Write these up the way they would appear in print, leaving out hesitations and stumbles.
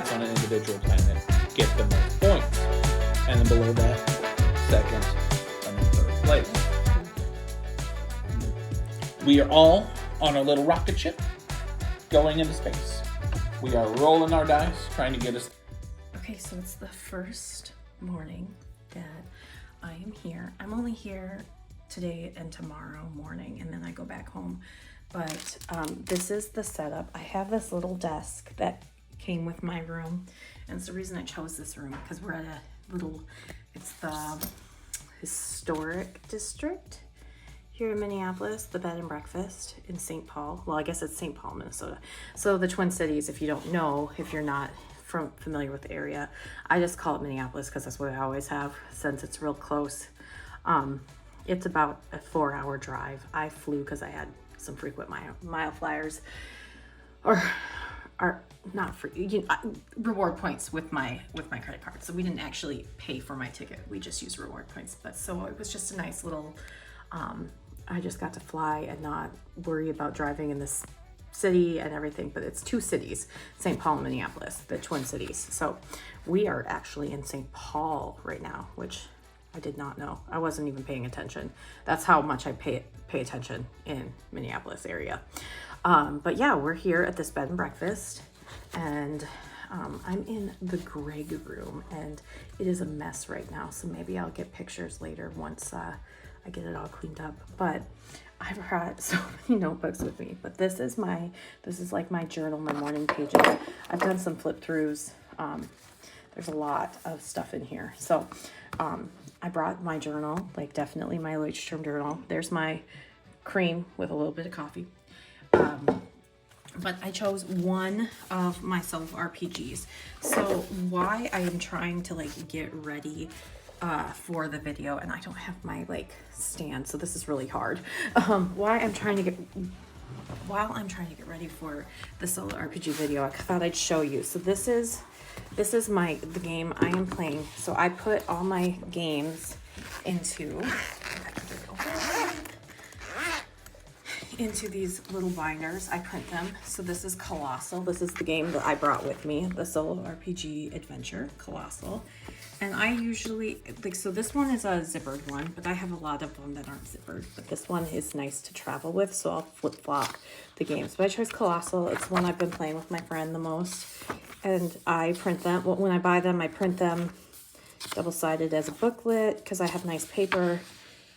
points on an individual time that get the most points. And then below that, second and then third place. We are all on our little rocket ship going into space. We are rolling our dice, trying to get us. Okay, so it's the first morning that I am here. I'm only here today and tomorrow morning, and then I go back home. But this is the setup. I have this little desk that came with my room, and it's the reason I chose this room, because we're at a little, it's the historic district here in Minneapolis, the bed and breakfast in St. Paul. Well, I guess it's St. Paul, Minnesota. So the Twin Cities, if you don't know, if you're not familiar with the area, I just call it Minneapolis because that's what I always have, since it's real close. It's about a 4-hour drive. I flew because I had some frequent mile flyers, or not free, reward points with my credit card. So we didn't actually pay for my ticket. We just used reward points. But so it was just a nice little, I just got to fly and not worry about driving in this city and everything. But it's 2 cities, St. Paul and Minneapolis, the Twin Cities. So we are actually in St. Paul right now, which I did not know. I wasn't even paying attention. That's how much I pay attention in Minneapolis area. But yeah, we're here at this bed and breakfast, and I'm in the Greg room, and it is a mess right now. So maybe I'll get pictures later once I get it all cleaned up. But I brought so many notebooks with me. But this is like my journal, my morning pages. I've done some flip throughs. There's a lot of stuff in here. So I brought my journal, like definitely my Leuchtturm journal. There's my cream with a little bit of coffee. But I chose one of my solo RPGs. So why I am trying to like get ready for the video, and I don't have my like stand, so this is really hard. While I'm trying to get ready for the solo RPG video, I thought I'd show you. So this is the game I am playing. So I put all my games into these little binders. I print them. So this is Colossal. This is the game that I brought with me, the solo RPG adventure, Colossal. And I usually, like, so this one is a zippered one, but I have a lot of them that aren't zippered. But this one is nice to travel with, so I'll flip-flop the games. But I chose Colossal. It's the one I've been playing with my friend the most. And I print them. When I buy them, I print them double-sided as a booklet because I have nice paper.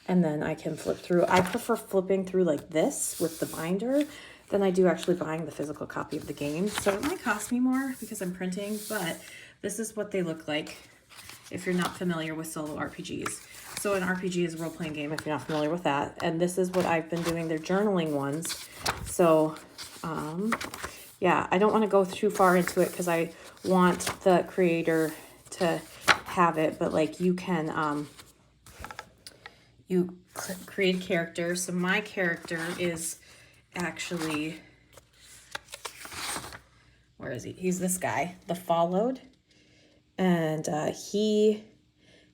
And then I can flip through. I prefer flipping through like this with the binder than I do actually buying the physical copy of the game. So it might cost me more because I'm printing, but this is what they look like if you're not familiar with solo RPGs. So an RPG is a role-playing game if you're not familiar with that. And this is what I've been doing. They're journaling ones. So, yeah, I don't want to go too far into it because I want the creator to have it. But, like, you can, you create a character. So my character is actually, where is he? He's this guy, the Followed. And he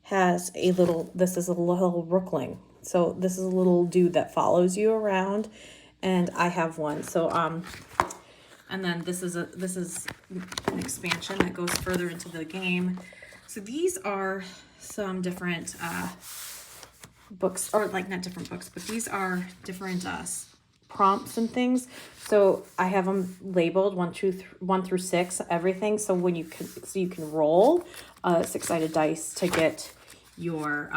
has a little, this is a little rookling. So this is a little dude that follows you around, and I have one. So and then this is an expansion that goes further into the game. So these are some different books, or like not different books, but these are different prompts and things. So I have them labeled 1 through 6, everything. So when you can roll 6-sided dice to get your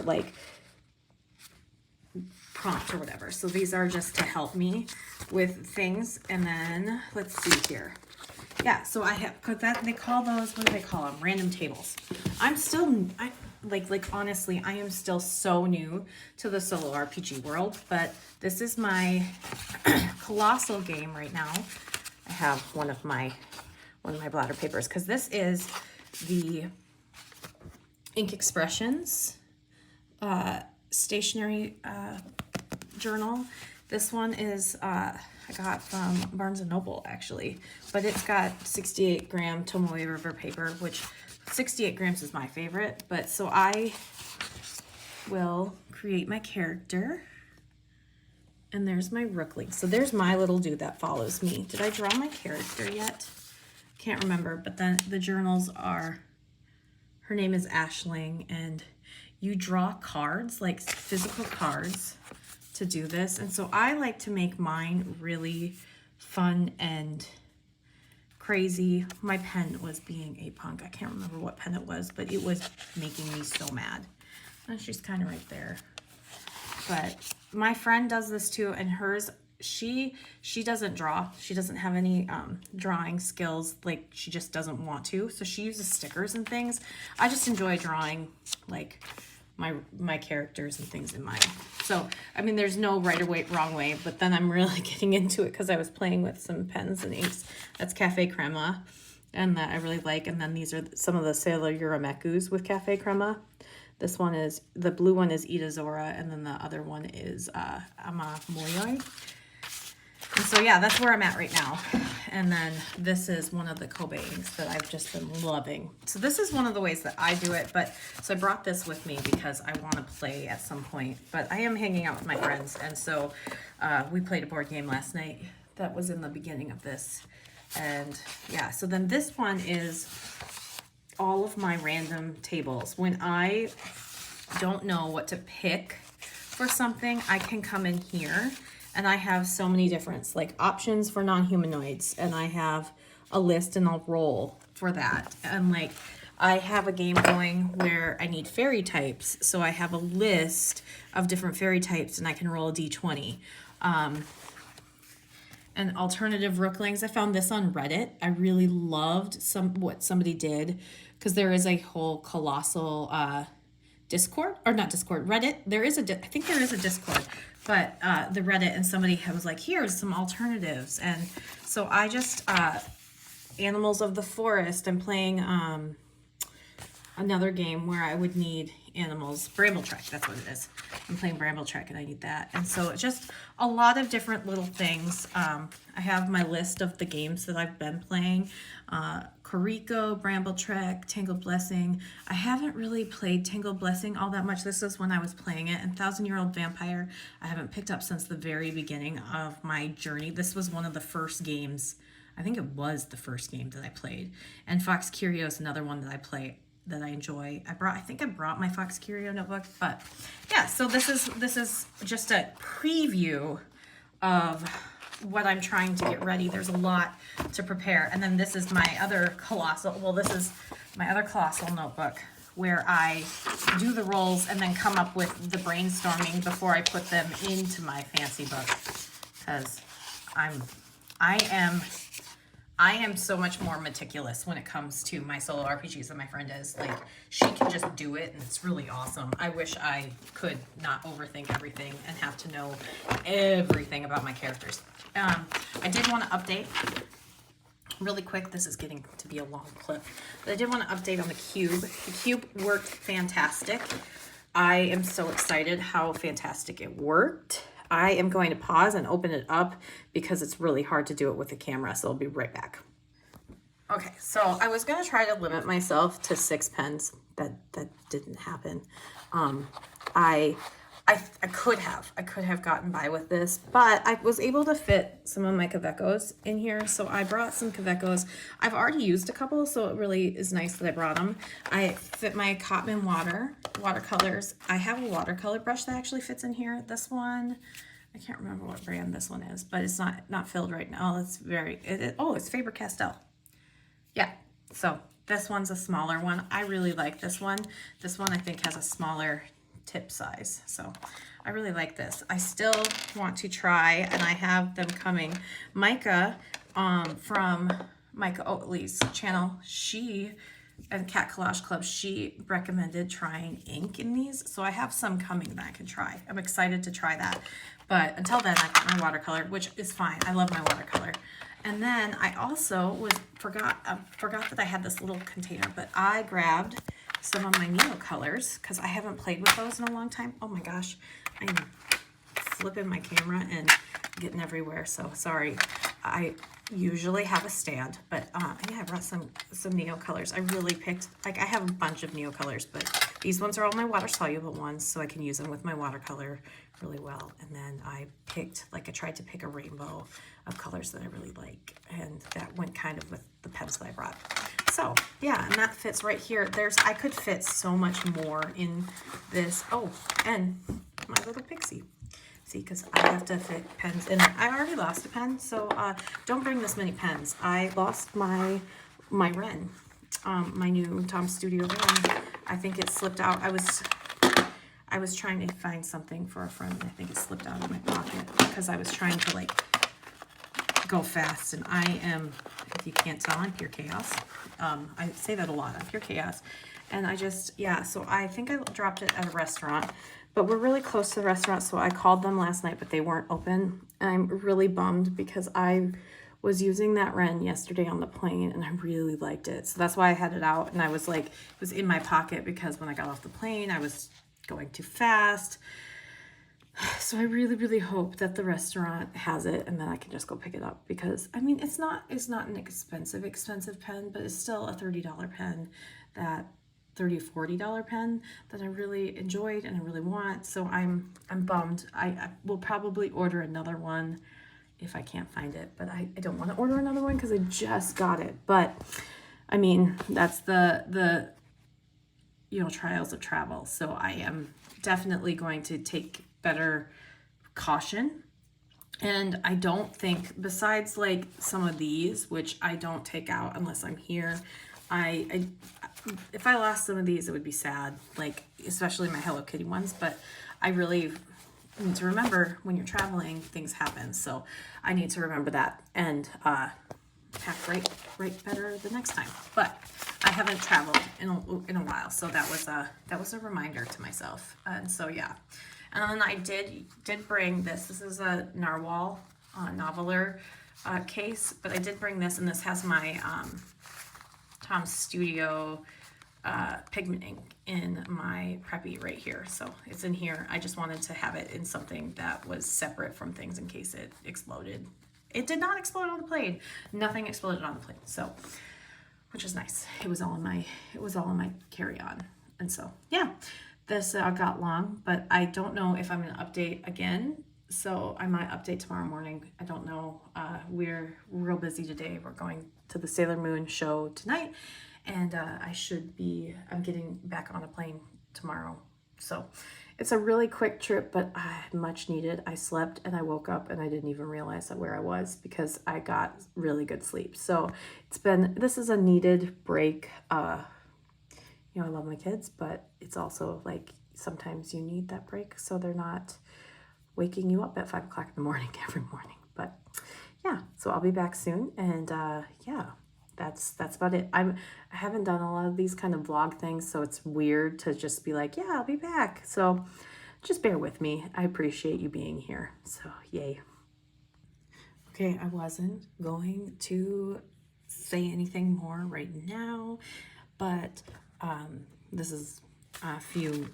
like prompt or whatever. So these are just to help me with things. And then let's see here. Yeah, so I have, cause that they call those, what do they call them? Random tables. Like honestly, I am still so new to the solo RPG world, but this is my Colossal game right now. I have one of my bladder papers because this is the Ink Expressions stationery journal. This one is I got from Barnes & Noble actually, but it's got 68 gram Tomoe River paper, which 68 grams is my favorite. But so I will create my character, and there's my rookling. So there's my little dude that follows me. Did I draw my character yet? can't remember, but then the journals are, her name is Ashling, and you draw cards, like physical cards, to do this. And so I like to make mine really fun and crazy. My pen was being a punk. I can't remember what pen it was, but it was making me so mad. And she's kind of right there. But my friend does this too, and hers, she doesn't draw. She doesn't have any drawing skills. Like, she just doesn't want to. So she uses stickers and things. I just enjoy drawing like my characters and things in mine. So, I mean, there's no right or wrong way, but then I'm really getting into it because I was playing with some pens and inks. That's Cafe Crema, and that I really like. And then these are some of the Sailor Uramekus with Cafe Crema. This one is, the blue one is Itazora, and then the other one is Ama Moyoi. And so, yeah, that's where I'm at right now. And then this is one of the Kobe inks that I've just been loving. So this is one of the ways that I do it. But so I brought this with me because I want to play at some point. But I am hanging out with my friends. And so we played a board game last night that was in the beginning of this. And yeah, so then this one is all of my random tables. When I don't know what to pick for something, I can come in here. And I have so many different like options for non-humanoids, and I have a list, and I'll roll for that. And like, I have a game going where I need fairy types, so I have a list of different fairy types, and I can roll a d20. And alternative rooklings, I found this on Reddit. I really loved what somebody did, because there is a whole colossal Discord, or not Discord, Reddit. There is I think there is a Discord, but the Reddit, and somebody was like, here's some alternatives. And so I just, Animals of the Forest, I'm playing another game where I would need animals. Bramble Trek, that's what it is. I'm playing Bramble Trek, and I need that. And so it's just a lot of different little things. I have my list of the games that I've been playing. Koriko, Bramble Trek, Tangled Blessing. I haven't really played Tangled Blessing all that much. This is when I was playing it. And Thousand Year Old Vampire, I haven't picked up since the very beginning of my journey. This was one of the first games. I think it was the first game that I played. And Fox Curio is another one that I play that I enjoy. I think I brought my Fox Curio notebook, but yeah, so this is just a preview of what I'm trying to get ready. There's a lot to prepare. And then this is my other colossal, this is my other colossal notebook where I do the rolls and then come up with the brainstorming before I put them into my fancy book. Because I am so much more meticulous when it comes to my solo RPGs than my friend is. Like, she can just do it, and it's really awesome. I wish I could not overthink everything and have to know everything about my characters. I did want to update really quick. This is getting to be a long clip, but I did want to update on the cube. The cube worked fantastic. I am so excited how fantastic it worked. I am going to pause and open it up because it's really hard to do it with the camera, so I'll be right back. Okay, so I was going to try to limit myself to 6 pens. That didn't happen. I could have gotten by with this, but I was able to fit some of my Kavekos in here, so I brought some Kavekos. I've already used a couple, so it really is nice that I brought them. I fit my Cotman watercolors. I have a watercolor brush that actually fits in here. This one, I can't remember what brand this one is, but it's not filled right now. It's it's Faber-Castell. Yeah, so this one's a smaller one. I really like this one. This one I think has a smaller tip size, so I really like this. I still want to try, and I have them coming. Micah from Micah Oatley's channel, she and Cat Collage Club, she recommended trying ink in these, so I have some coming that I can try. I'm excited to try that, but until then I got my watercolor, which is fine. I love my watercolor. And then I also forgot that I had this little container, but I grabbed some of my Neo colors because I haven't played with those in a long time. Oh my gosh, I'm flipping my camera and getting everywhere, so sorry. I usually have a stand, but yeah, I brought some Neo colors. I really picked, like, I have a bunch of Neo colors, but these ones are all my water soluble ones, so I can use them with my watercolor really well. And then I picked, like, I tried to pick a rainbow of colors that I really like, and that went kind of with the pens that I brought. So yeah, and that fits right here. I could fit so much more in this. Oh, and my little pixie. See, because I have to fit pens in there. I already lost a pen, so don't bring this many pens. I lost my Ren, my new Tom Studio Ren. I think it slipped out. I was trying to find something for a friend, and I think it slipped out of my pocket because I was trying to like go fast, and I am, if you can't tell, I'm pure chaos. I say that a lot, I'm pure chaos. And I just, yeah, so I think I dropped it at a restaurant, but we're really close to the restaurant, so I called them last night, but they weren't open. And I'm really bummed because I was using that Ren yesterday on the plane, and I really liked it. So that's why I had it out, and I was like, it was in my pocket because when I got off the plane, I was going too fast. So I really, really hope that the restaurant has it and then I can just go pick it up, because I mean, it's not an expensive pen, but it's still a $30 pen, that $30, $40 pen that I really enjoyed and I really want. So I'm bummed. I will probably order another one if I can't find it, but I don't want to order another one because I just got it. But I mean, that's the you know, trials of travel. So I am definitely going to take better caution. And I don't think, besides like some of these, which I don't take out unless I'm here, if I lost some of these, it would be sad, like especially my Hello Kitty ones. But I really need to remember, when you're traveling, things happen. So I need to remember that and pack right better the next time. But I haven't traveled in a while, so that was a reminder to myself. And so yeah, and then I did bring this. This is a Narwhal Noveler case, but I did bring this, and this has my Tom Studio pigment ink in my Preppy right here. So it's in here. I just wanted to have it in something that was separate from things in case it exploded. It did not explode on the plane. Nothing exploded on the plane. So, which is nice. It was all in my carry-on. And so, yeah, this got long, but I don't know if I'm going to update again. So I might update tomorrow morning. I don't know. We're real busy today. We're going to the Sailor Moon show tonight, and I'm getting back on a plane tomorrow. So it's a really quick trip, but much needed. I slept and I woke up and I didn't even realize where I was because I got really good sleep. So this is a needed break. You know, I love my kids, but it's also like sometimes you need that break so they're not waking you up at 5 o'clock in the morning every morning. But yeah, so I'll be back soon, and yeah, that's about it. I haven't done a lot of these kind of vlog things, so it's weird to just be like, yeah, I'll be back. So just bear with me. I appreciate you being here. So yay. Okay, I wasn't going to say anything more right now, but this is a few,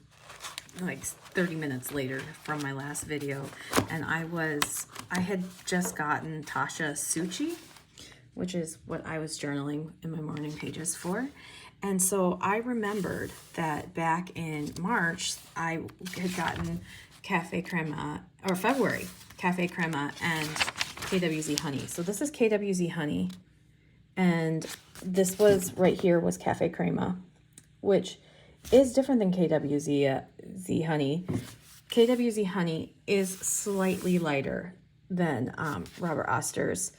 like 30 minutes later from my last video, and I had just gotten Tasha Suchi, which is what I was journaling in my morning pages for. And so I remembered that back in March, I had gotten Cafe Crema, or February, Cafe Crema and KWZ Honey. So this is KWZ Honey, and this was right here was Cafe Crema, which is different than KWZ Honey. KWZ Honey is slightly lighter than Robert Oster's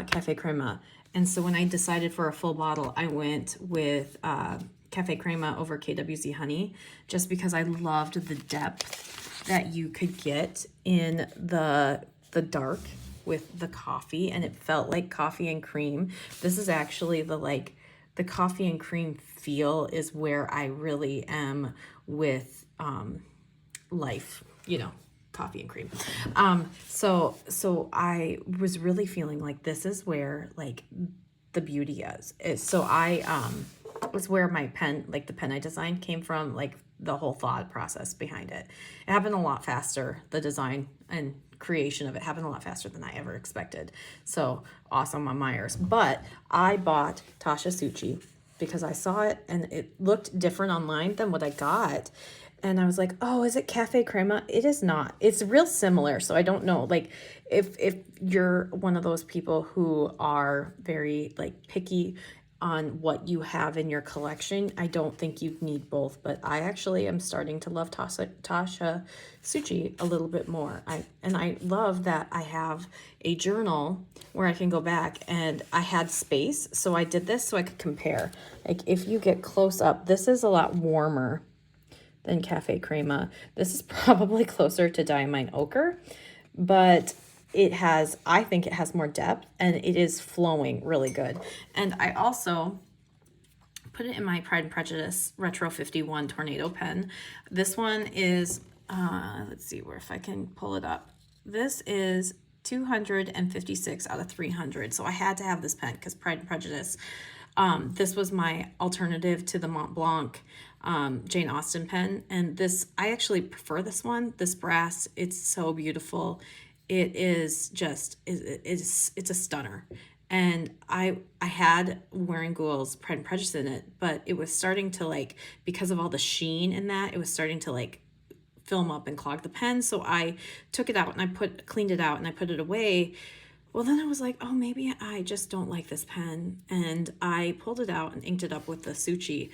Cafe Crema. And so when I decided for a full bottle, I went with Cafe Crema over KWZ Honey, just because I loved the depth that you could get in the dark with the coffee, and it felt like coffee and cream. This is actually the coffee and cream feel is where I really am with life, you know, coffee and cream. So I was really feeling like this is where like the beauty is. So I was where my pen, like the pen I designed, came from, like the whole thought process behind it. It happened a lot faster. The design and creation of it happened a lot faster than I ever expected. So awesome on Myers. But I bought Tasha Suchi because I saw it and it looked different online than what I got. and I was like, oh, is it Cafe Crema? It is not. It's real similar. So I don't know. Like if you're one of those people who are very like picky on what you have in your collection, I don't think you need both. But I actually am starting to love Tasha Suchi a little bit more. I love that I have a journal where I can go back, and I had space, so I did this so I could compare. Like if you get close up, this is a lot warmer than Cafe Crema. This is probably closer to Diamine Ochre, but I think it has more depth, and it is flowing really good. And I also put it in my Pride and Prejudice Retro 51 Tornado pen. This one is, let's see if I can pull it up. This is 256 out of 300. So I had to have this pen because Pride and Prejudice. This was my alternative to the Mont Blanc Jane Austen pen. And this, I actually prefer this one. This brass, it's so beautiful. It is just, it's a stunner. And I had Wearing Ghouls Pride and Prejudice in it, but it was starting to like, because of all the sheen in that, it was starting to like film up and clog the pen. So I took it out and I cleaned it out and I put it away. Well, then I was like, oh, maybe I just don't like this pen. And I pulled it out and inked it up with the Suchi.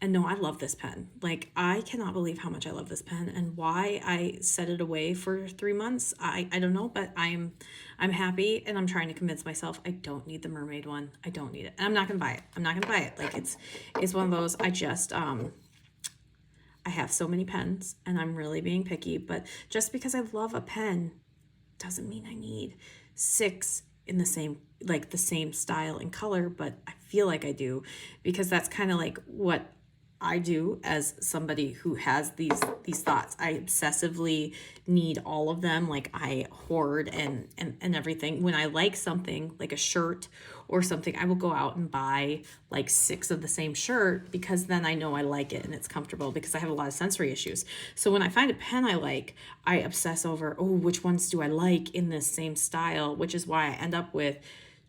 And no, I love this pen. Like, I cannot believe how much I love this pen, and why I set it away for 3 months. I don't know, but I'm happy, and I'm trying to convince myself I don't need the mermaid one. I don't need it. And I'm not going to buy it. I'm not going to buy it. Like, it's one of those, I just, I have so many pens, and I'm really being picky, but just because I love a pen doesn't mean I need 6 in the same style and color, but I feel like I do, because that's kind of like what I do as somebody who has these thoughts. I obsessively need all of them. Like I hoard and everything. When I like something, like a shirt or something, I will go out and buy like 6 of the same shirt, because then I know I like it and it's comfortable, because I have a lot of sensory issues. So when I find a pen I like, I obsess over, oh, which ones do I like in this same style, which is why I end up with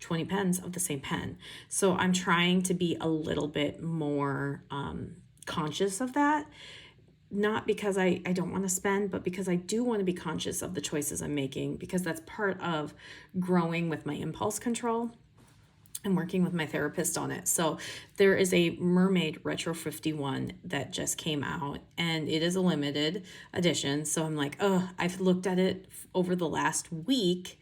20 pens of the same pen. So I'm trying to be a little bit more conscious of that. Not because I don't want to spend, but because I do want to be conscious of the choices I'm making, because that's part of growing with my impulse control and working with my therapist on it. So there is a Mermaid Retro 51 that just came out, and it is a limited edition. So I'm like, oh, I've looked at it over the last week,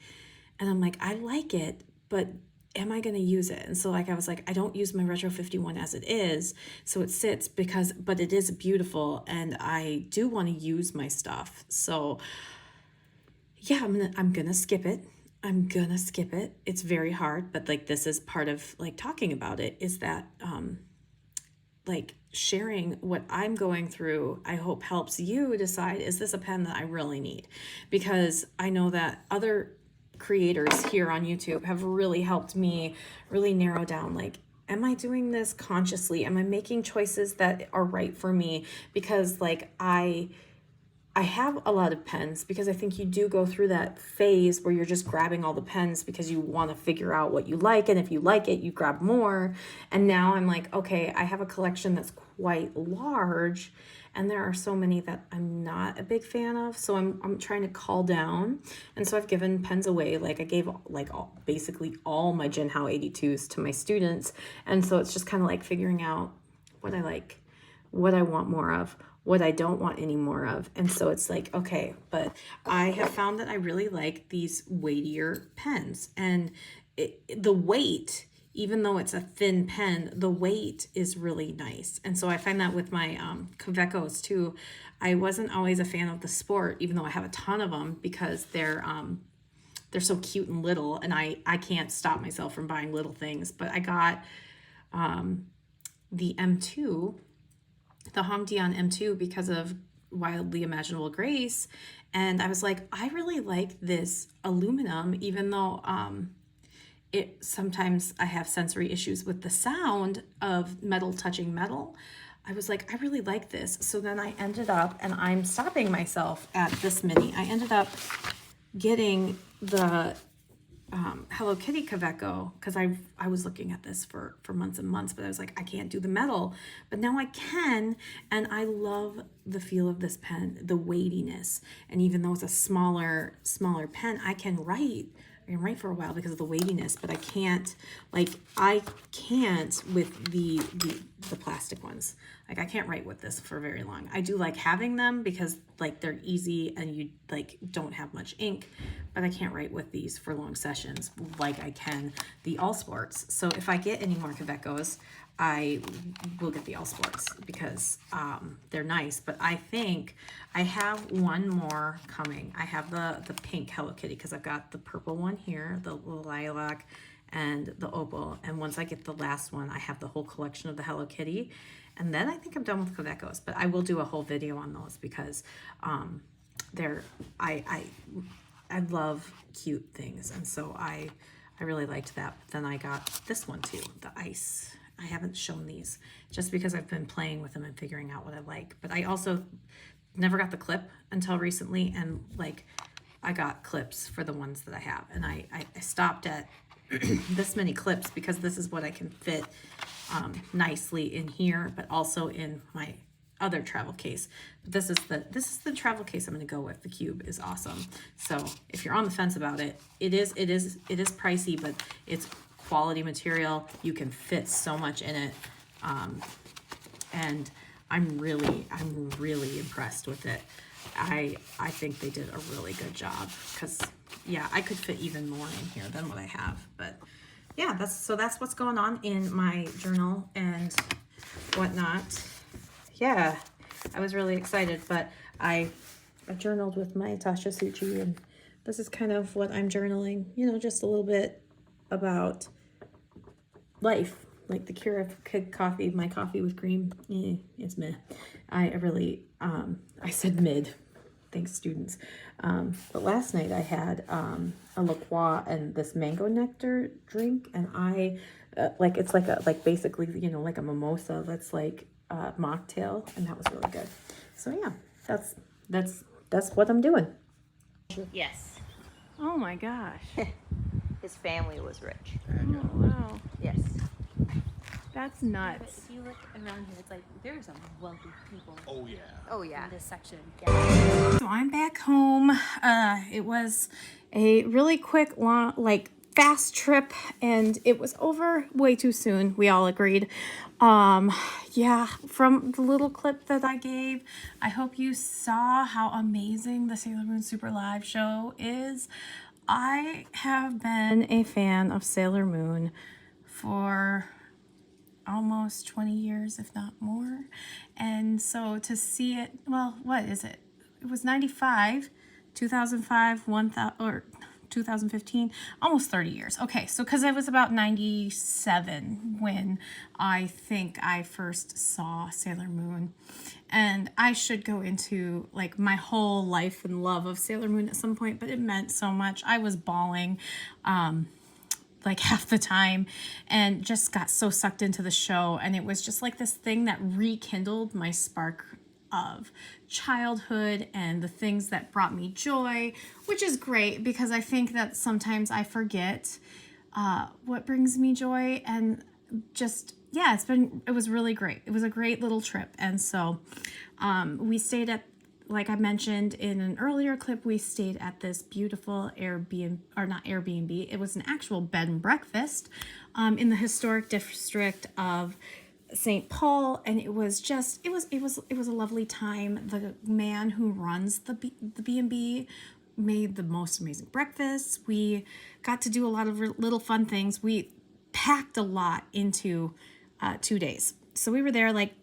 and I'm like, I like it, but am I going to use it? And so like I was like, I don't use my Retro 51 as it is, so it sits, but it is beautiful, and I do want to use my stuff. So yeah, I'm gonna skip it. It's very hard, but like this is part of like talking about it, is that like sharing what I'm going through, I hope helps you decide, is this a pen that I really need? Because I know that other creators here on YouTube have really helped me really narrow down, like, am I doing this consciously? Am I making choices that are right for me? Because like I have a lot of pens, because I think you do go through that phase where you're just grabbing all the pens because you want to figure out what you like, and if you like it, you grab more. And now I'm like, okay, I have a collection that's quite large, and there are so many that I'm not a big fan of. So I'm trying to cull down. And so I've given pens away. Like I gave like basically all my Jinhao 82s to my students. And so it's just kind of like figuring out what I like, what I want more of, what I don't want any more of. And so it's like, okay, but I have found that I really like these weightier pens, and the weight, even though it's a thin pen, the weight is really nice. And so I find that with my Kavekos too. I wasn't always a fan of the Sport, even though I have a ton of them, because they're so cute and little, and I can't stop myself from buying little things. But I got the M2, the Hongdian M2, because of Wildly Imaginable Grace. And I was like, I really like this aluminum, even though sometimes I have sensory issues with the sound of metal touching metal. I was like, I really like this. So then I ended up, and I'm stopping myself at this mini, I ended up getting the Hello Kitty Kaveco, because I was looking at this for months and months, but I was like, I can't do the metal, but now I can, and I love the feel of this pen, the weightiness, and even though it's a smaller pen, I can write for a while because of the weightiness, but I can't with the plastic ones. Like I can't write with this for very long. I do like having them because like they're easy and you like don't have much ink, but I can't write with these for long sessions like I can the All Sports. So if I get any more Kavecos, I will get the All Sports because they're nice, but I think I have one more coming. I have the pink Hello Kitty because I've got the purple one here, the lilac, and the opal. And once I get the last one, I have the whole collection of the Hello Kitty. And then I think I'm done with Kavecos, but I will do a whole video on those because I love cute things. And so I really liked that. But then I got this one too, the ice. I haven't shown these just because I've been playing with them and figuring out what I like. But I also never got the clip until recently, and like I got clips for the ones that I have. And I stopped at this many clips because this is what I can fit nicely in here, but also in my other travel case. But this is the travel case I'm going to go with. The cube is awesome. So if you're on the fence about it, it is pricey, but it's quality material. You can fit so much in it, and I'm really impressed with it. I think they did a really good job because yeah, I could fit even more in here than what I have. But yeah, that's what's going on in my journal and whatnot. Yeah, I was really excited, but I journaled with my Tasha Suchi, and this is kind of what I'm journaling, you know, just a little bit about life, like the cure of coffee, my coffee with cream. It's meh. I really, I said mid, thanks students. But last night I had a La Croix and this mango nectar drink, and I, it's like basically, you know, like a mimosa that's like mocktail, and that was really good. So yeah, that's what I'm doing. Yes. Oh my gosh. His family was rich. Oh wow. Yes. That's But nuts. if you look around here, it's like there's some wealthy people Oh yeah. Oh yeah. in this section. So I'm back home. It was a really quick, long, like fast trip, and it was over way too soon. We all agreed. Yeah, from the little clip that I gave, I hope you saw how amazing the Sailor Moon Super Live show is. I have been a fan of Sailor Moon for almost 20 years, if not more. And so to see it, well, what is it? It was 95, 2005, 1000, or 2015, almost 30 years. Okay, so because I was about 97 when I think I first saw Sailor Moon. And I should go into like my whole life and love of Sailor Moon at some point, but it meant so much. I was bawling like half the time and just got so sucked into the show, and it was just like this thing that rekindled my spark of childhood and the things that brought me joy, which is great because I think that sometimes I forget what brings me joy. And just yeah, it was really great. It was a great little trip. And so we stayed at, like I mentioned in an earlier clip, we stayed at this beautiful Airbnb, or not Airbnb, it was an actual bed and breakfast in the historic district of St. Paul, and it was just, it was a lovely time. The man who runs the B&B made the most amazing breakfasts. We got to do a lot of little fun things. We packed a lot into 2 days. So we were there like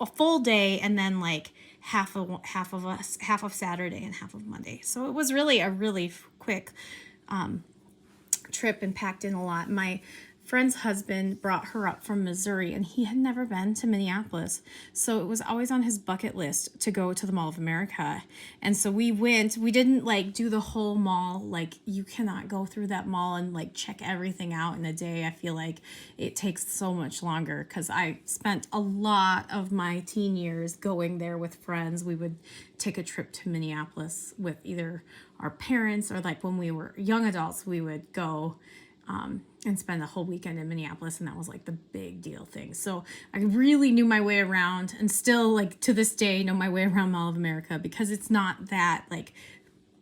a full day, and then like half of Saturday and half of Monday. So it was really a really quick trip and packed in a lot. My friend's husband brought her up from Missouri, and he had never been to Minneapolis. So it was always on his bucket list to go to the Mall of America. And so we went. We didn't like do the whole mall. Like, you cannot go through that mall and like check everything out in a day. I feel like it takes so much longer because I spent a lot of my teen years going there with friends. We would take a trip to Minneapolis with either our parents, or like when we were young adults, we would go and spend the whole weekend in Minneapolis, and that was like the big deal thing. So I really knew my way around, and still like to this day know my way around Mall of America, because it's not that like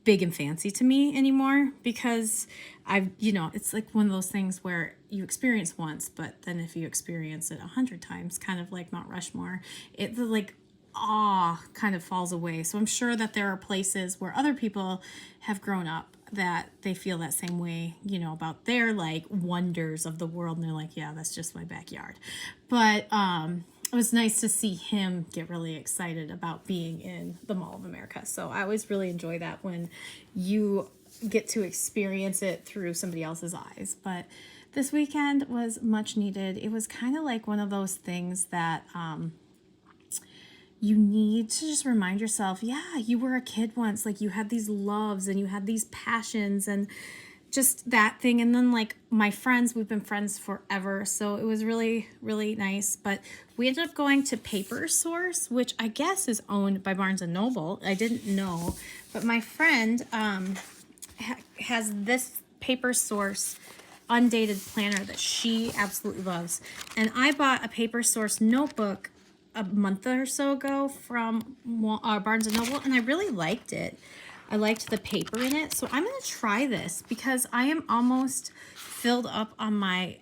big and fancy to me anymore, because it's like one of those things where you experience once, but then if you experience it 100 times, kind of like Mount Rushmore, the like awe kind of falls away. So I'm sure that there are places where other people have grown up that they feel that same way, about their like wonders of the world, and they're like, yeah, that's just my backyard. But it was nice to see him get really excited about being in the Mall of America. So I always really enjoy that when you get to experience it through somebody else's eyes. But this weekend was much needed. It was kind of like one of those things that you need to just remind yourself, yeah, you were a kid once. Like, you had these loves and you had these passions and just that thing. And then like my friends, we've been friends forever, so it was really, really nice. But we ended up going to Paper Source, which I guess is owned by Barnes and Noble. I didn't know, but my friend has this Paper Source undated planner that she absolutely loves. And I bought a Paper Source notebook a month or so ago from Barnes & Noble, and I really liked it. I liked the paper in it, so I'm going to try this because I am almost filled up on my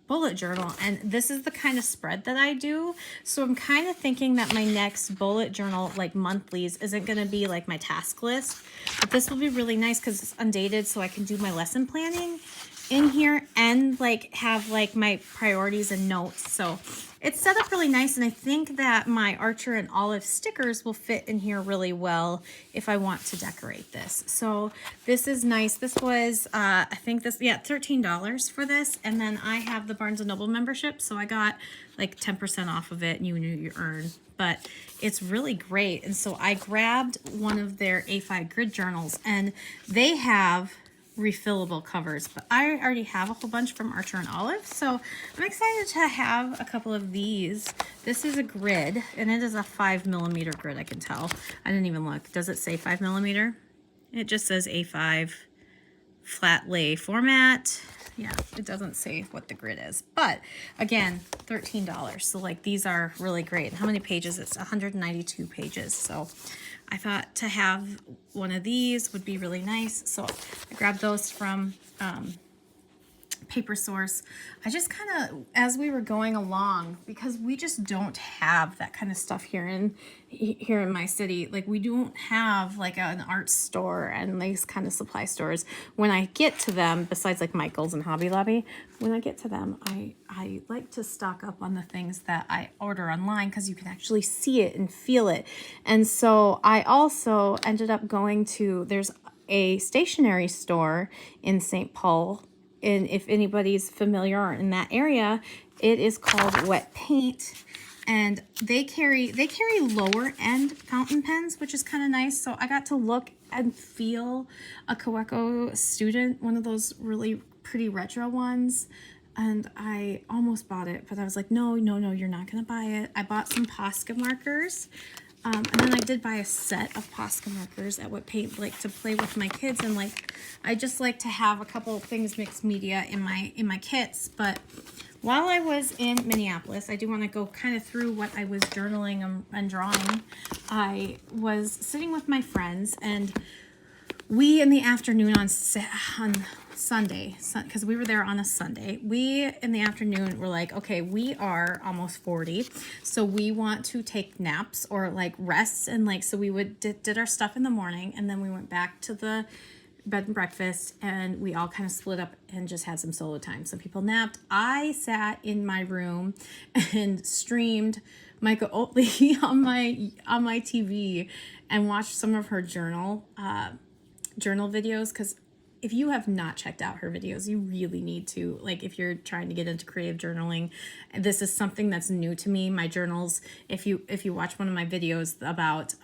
bullet journal, and this is the kind of spread that I do. So I'm kind of thinking that my next bullet journal, like monthlies, isn't going to be like my task list, but this will be really nice because it's undated, so I can do my lesson planning in here and like have like my priorities and notes. So it's set up really nice, and I think that my Archer and Olive stickers will fit in here really well if I want to decorate this. So this is nice. This was I think this, yeah, $13 for this, and then I have the Barnes & Noble membership, so I got like 10% off of it, and you earn, but it's really great. And so I grabbed one of their A5 grid journals, and they have refillable covers, but I already have a whole bunch from Archer and Olive, so I'm excited to have a couple of these. This is a grid, and it is a 5mm grid. I can tell. I didn't even look. Does it say 5mm? It just says A5 flat lay format. Yeah, it doesn't say what the grid is, but again, $13. So like, these are really great. How many pages? It's 192 pages. So I thought to have one of these would be really nice. So I grabbed those from Paper Source. I just kind of, as we were going along, because we just don't have that kind of stuff here in my city. Like, we don't have like an art store and these kind of supply stores. When I get to them, besides like Michael's and Hobby Lobby, when I get to them, I like to stock up on the things that I order online, because you can actually see it and feel it. And so I also ended up going to, there's a stationery store in St. Paul, and if anybody's familiar in that area, it is called Wet Paint, and they carry lower end fountain pens, which is kind of nice. So I got to look and feel a Kaweco Student, one of those really pretty retro ones, and I almost bought it, but I was like, no, you're not gonna buy it. I bought some Posca markers. And then I did buy a set of Posca markers at Wet Paint, like to play with my kids, and like I just like to have a couple of things mixed media in my kits. But while I was in Minneapolis, I do want to go kind of through what I was journaling and drawing. I was sitting with my friends, and we in the afternoon on Sunday, because we were there on a Sunday, we in the afternoon were like, okay, we are almost 40, so we want to take naps or like rests, and like, so we did our stuff in the morning, and then we went back to the bed and breakfast, and we all kind of split up and just had some solo time. Some people napped. I sat in my room and streamed Micah Oatley on my TV and watched some of her journal videos, because if you have not checked out her videos, you really need to. Like, if you're trying to get into creative journaling, this is something that's new to me. My journals, if you watch one of my videos about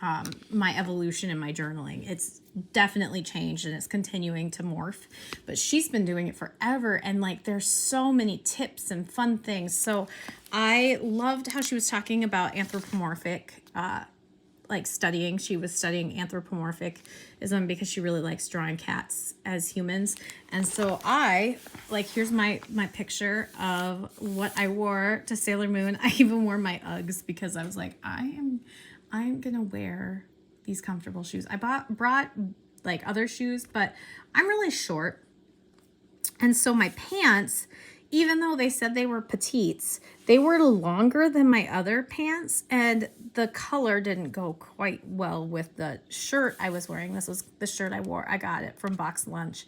my evolution in my journaling, it's definitely changed and it's continuing to morph. But she's been doing it forever, and like, there's so many tips and fun things. So I loved how she was talking about anthropomorphic like studying. She was studying anthropomorphism because she really likes drawing cats as humans. And so here's my picture of what I wore to Sailor Moon. I even wore my Uggs because I was like, I'm gonna wear these comfortable shoes. I brought like other shoes, but I'm really short. And so my pants, even though they said they were petites, they were longer than my other pants, and the color didn't go quite well with the shirt I was wearing. This was the shirt I wore. I got it from Box Lunch,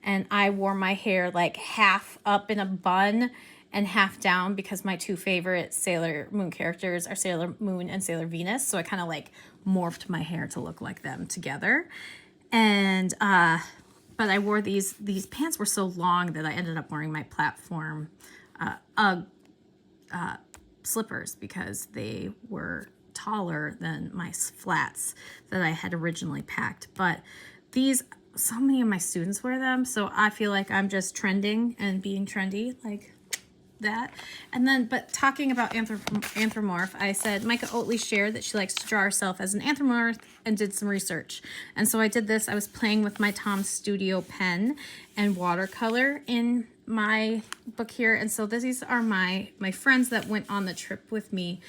and I wore my hair like half up in a bun and half down because my two favorite Sailor Moon characters are Sailor Moon and Sailor Venus, so I kind of like morphed my hair to look like them together. And but I wore these pants were so long that I ended up wearing my platform slippers because they were taller than my flats that I had originally packed. But so many of my students wear them, so I feel like I'm just trending and being trendy like that. And then, but talking about anthropomorph, I said Micah Oatley shared that she likes to draw herself as an anthropomorph and did some research. And so I did this. I was playing with my Tom Studio pen and watercolor in my book here. And so these are my friends that went on the trip with me.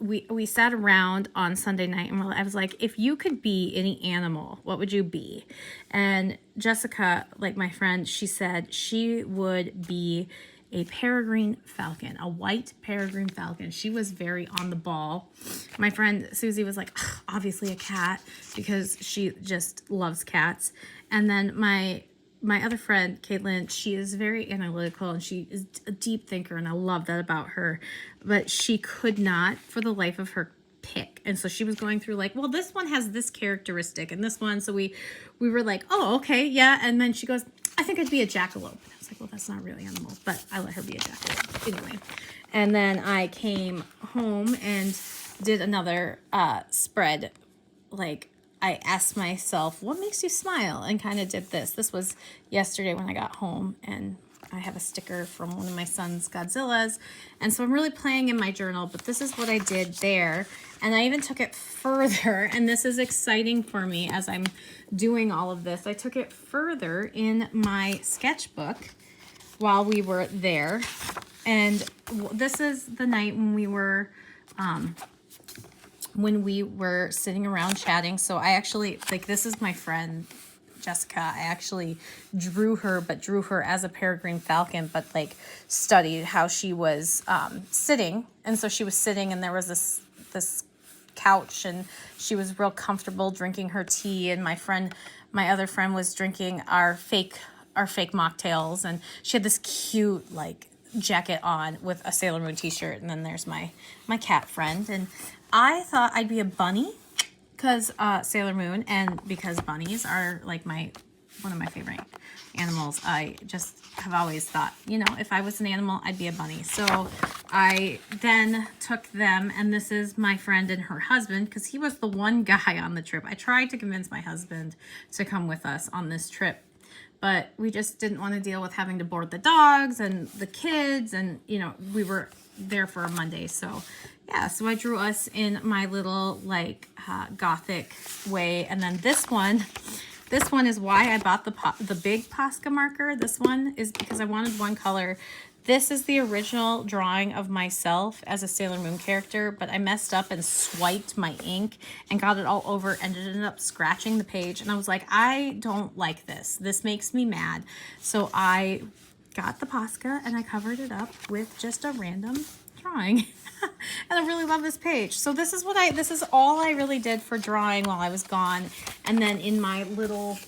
We sat around on Sunday night and I was like, if you could be any animal, what would you be? And Jessica, like my friend, she said she would be a peregrine falcon, a white peregrine falcon. She was very on the ball. My friend Susie was like, obviously a cat, because she just loves cats. And then my other friend, Caitlin, she is very analytical and she is a deep thinker, and I love that about her. But she could not, for the life of her, pick. And so she was going through like, well, this one has this characteristic and this one. So we were like, oh, okay, yeah. And then she goes, I think I'd be a jackalope. And I was like, well, that's not really animal, but I let her be a jackalope anyway. And then I came home and did another spread. Like, I asked myself, what makes you smile? And kind of did this. This was yesterday when I got home, and I have a sticker from one of my son's Godzillas. And so I'm really playing in my journal, but this is what I did there. And I even took it further, and this is exciting for me as I'm doing all of this. I took it further in my sketchbook while we were there. And this is the night when we were sitting around chatting. So I actually, like, this is my friend Jessica. I actually drew her as a peregrine falcon, but like studied how she was sitting. And so she was sitting, and there was this couch, and she was real comfortable drinking her tea. And my other friend was drinking our fake mocktails, and she had this cute like jacket on with a Sailor Moon t-shirt. And then there's my cat friend, and I thought I'd be a bunny because Sailor Moon, and because bunnies are like one of my favorite animals. I just have always thought, if I was an animal, I'd be a bunny. So I then took them, and this is my friend and her husband, because he was the one guy on the trip. I tried to convince my husband to come with us on this trip, but we just didn't want to deal with having to board the dogs and the kids, and we were there for a Monday. So yeah, so I drew us in my little like gothic way. And then this one is why I bought the big Posca marker. This one is because I wanted one color. This is the original drawing of myself as a Sailor Moon character, but I messed up and swiped my ink and got it all over and ended up scratching the page. And I was like, I don't like this. This makes me mad. So I got the Posca and I covered it up with just a random drawing. And I really love this page. So this is all I really did for drawing while I was gone. And then in my little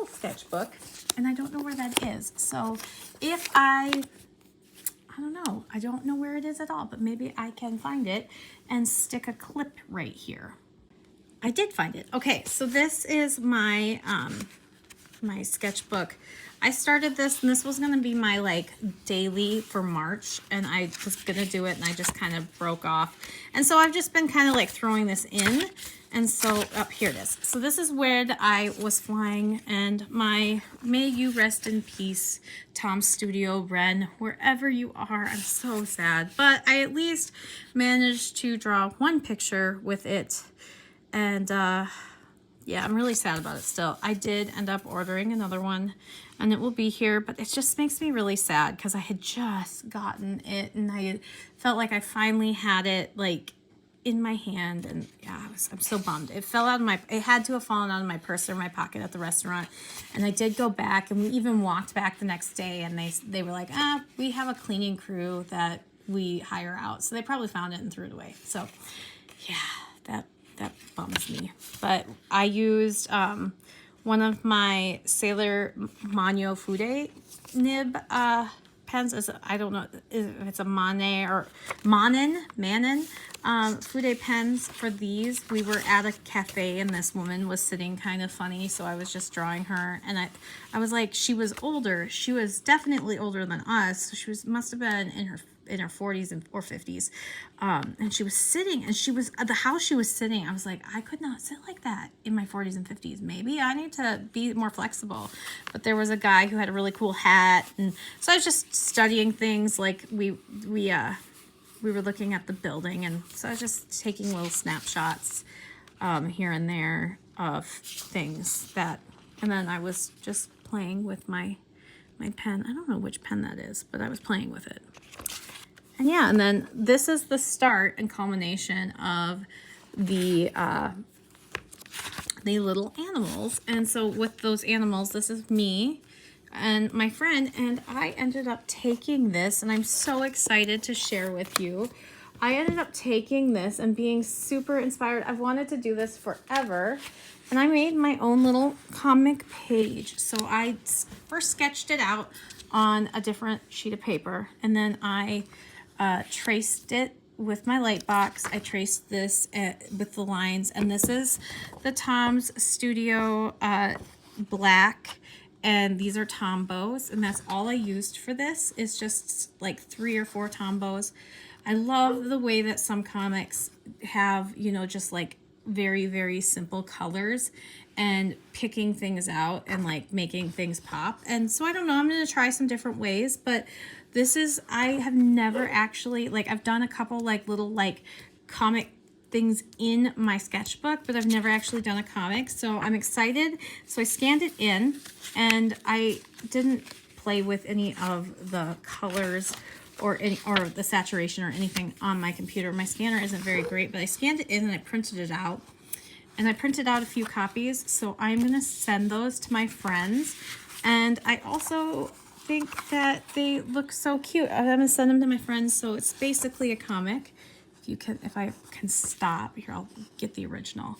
sketchbook, and I don't know where that is. So if I don't know. I don't know where it is at all, but maybe I can find it and stick a clip right here. I did find it. Okay, so this is my my sketchbook I started this, and this was going to be my like daily for March, and I was going to do it, and I just kind of broke off. And so I've just been kind of like throwing this in. And so up here it is. So this is where I was flying, and may you rest in peace, Tom Studio, Ren, wherever you are. I'm so sad, but I at least managed to draw one picture with it. And yeah, I'm really sad about it still. I did end up ordering another one, and it will be here, but it just makes me really sad because I had just gotten it, and I felt like I finally had it like in my hand, and yeah, I'm so bummed. It fell out of it had to have fallen out of my purse or my pocket at the restaurant, and I did go back, and we even walked back the next day, and they were like, we have a cleaning crew that we hire out, so they probably found it and threw it away. So yeah, that bums me. But I used one of my Sailor Manyo Fude nib pens. I don't know if it's a Manin Fude pens for these. We were at a cafe, and this woman was sitting kind of funny, so I was just drawing her, and I was like, she was older. She was definitely older than us. So she must have been in her 40s or 50s, and she was sitting, and she was the how she was sitting. I was like, I could not sit like that in my 40s and 50s. Maybe I need to be more flexible. But there was a guy who had a really cool hat, and so I was just studying things. Like we were looking at the building, and so I was just taking little snapshots here and there of things and then I was just playing with my pen. I don't know which pen that is, but I was playing with it. And yeah, and then this is the start and culmination of the little animals. And so with those animals, this is me and my friend, and I ended up taking this, and I'm so excited to share with you. I ended up taking this and being super inspired. I've wanted to do this forever, and I made my own little comic page. So I first sketched it out on a different sheet of paper, and then I traced it with my light box. I traced this with the lines, and this is the Tom's Studio black, and these are Tombos, and that's all I used for this. Is just like 3 or 4 Tombos. I love the way that some comics have, just like very, very simple colors and picking things out and like making things pop. And so I don't know, I'm going to try some different ways, but I have never actually, like, I've done a couple like little like comic things in my sketchbook, but I've never actually done a comic. So I'm excited. So I scanned it in, and I didn't play with any of the colors or the saturation or anything on my computer. My scanner isn't very great, but I scanned it in and I printed it out. And I printed out a few copies, so I'm going to send those to my friends. And I also think that they look so cute. I'm going to send them to my friends, so it's basically a comic. If I can stop, here, I'll get the original.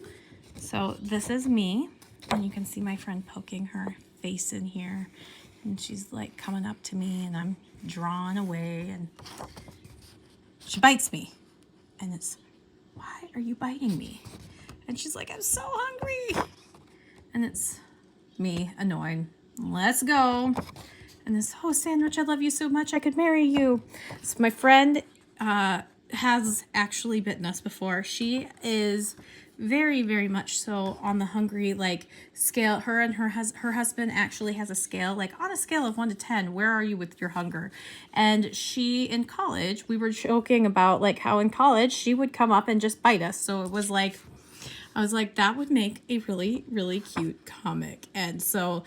So this is me, and you can see my friend poking her face in here. And she's like coming up to me, and I'm drawing away, and she bites me. And it's, why are you biting me? And she's like, I'm so hungry. And it's me, annoyed. Let's go. And this, oh, Sandwich, I love you so much, I could marry you. So my friend has actually bitten us before. She is very, very much so on the hungry like scale. Her and her husband actually has a scale, like on a scale of 1 to 10, where are you with your hunger? And in college, we were joking about like how in college she would come up and just bite us. So it was like, I was like, that would make a really, really cute comic. And so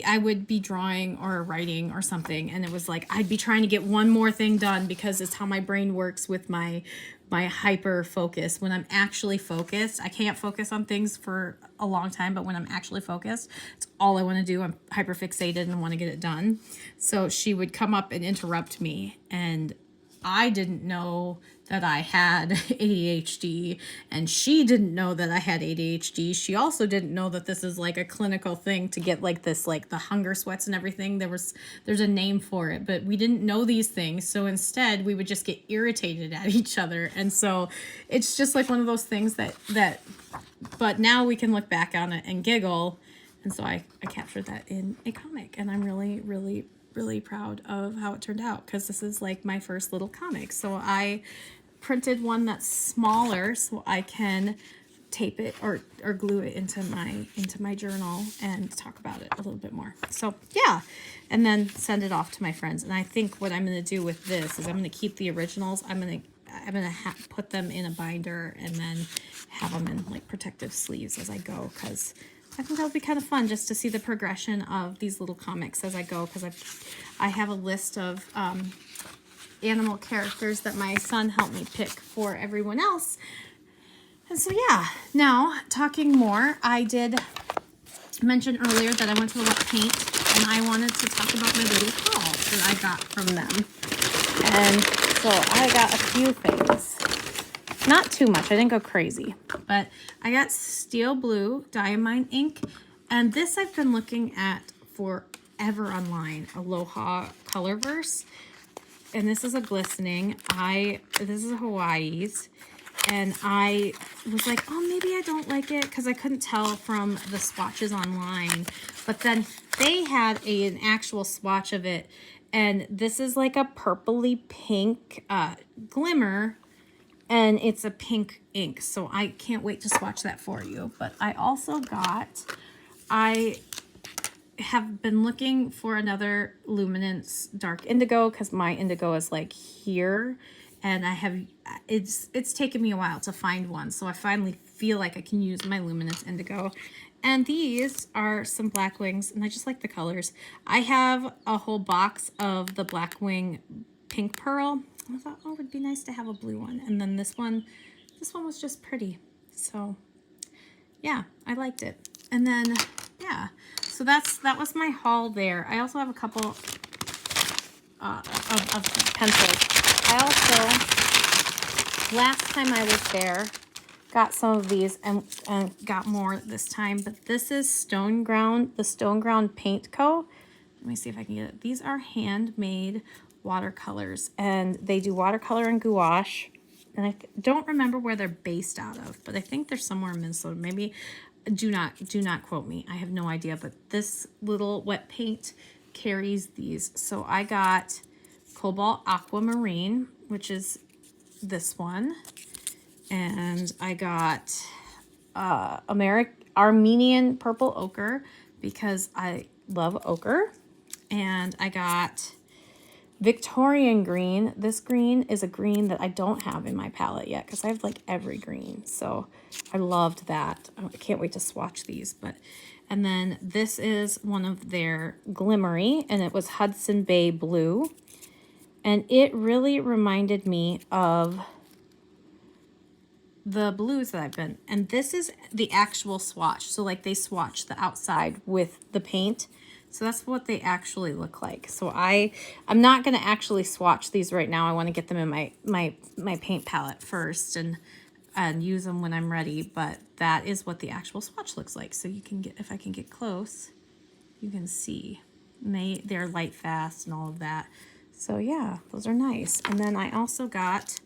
I would be drawing or writing or something, and it was like I'd be trying to get one more thing done, because it's how my brain works with my hyper focus. When I'm actually focused, I can't focus on things for a long time, but when I'm actually focused, it's all I want to do. I'm hyper fixated and want to get it done. So she would come up and interrupt me, and I didn't know that I had ADHD, and she didn't know that I had ADHD. She also didn't know that this is like a clinical thing to get like this, like the hunger sweats and everything. There's a name for it, but we didn't know these things. So instead we would just get irritated at each other. And so it's just like one of those things that but now we can look back on it and giggle. And so I captured that in a comic, and I'm really, really, really proud of how it turned out, because this is like my first little comic. So I printed one that's smaller so I can tape it or glue it into my journal and talk about it a little bit more. So yeah, and then send it off to my friends. And I think what I'm going to do with this is I'm going to keep the originals. I'm going to put them in a binder and then have them in like protective sleeves as I go, because I think that'll be kind of fun just to see the progression of these little comics as I go, because I have a list of animal characters that my son helped me pick for everyone else. And so yeah, now talking more, I did mention earlier that I went to the wet paint, and I wanted to talk about my little haul that I got from them. And so I got a few things. Not too much, I didn't go crazy, but I got Steel Blue Diamine ink, and this I've been looking at forever online, Aloha Colorverse, and this is a glistening. This is Hawaii's, and I was like, oh, maybe I don't like it, because I couldn't tell from the swatches online, but then they had an actual swatch of it, and this is like a purpley pink glimmer, and it's a pink ink, so I can't wait to swatch that for you. But I also I have been looking for another luminance dark indigo, because my indigo is like here, and it's taken me a while to find one, so I finally feel like I can use my luminance indigo. And these are some black wings, and I just like the colors. I have a whole box of the black wing pink pearl. I thought, oh, it would be nice to have a blue one. And then this one was just pretty. So yeah, I liked it. And then yeah, so that was my haul there. I also have a couple of pencils. I also, last time I was there, got some of these and got more this time. But this is the Stone Ground Paint Co. Let me see if I can get it. These are handmade watercolors, and they do watercolor and gouache, and I don't remember where they're based out of, but I think they're somewhere in Minnesota. Maybe do not quote me, I have no idea. But this little wet paint carries these. So I got Cobalt Aquamarine, which is this one, and I got Armenian Purple Ochre, because I love ochre, and I got Victorian Green. This green is a green that I don't have in my palette yet, because I have like every green. So I loved that. I can't wait to swatch these. And then this is one of their Glimmery, and it was Hudson Bay Blue. And it really reminded me of the blues that I've been. And this is the actual swatch. So like they swatch the outside with the paint. So that's what they actually look like. So I'm not going to actually swatch these right now. I want to get them in my paint palette first and use them when I'm ready. But that is what the actual swatch looks like. So you can get, if I can get close, you can see. And they're light fast and all of that. So yeah, those are nice. And then I also got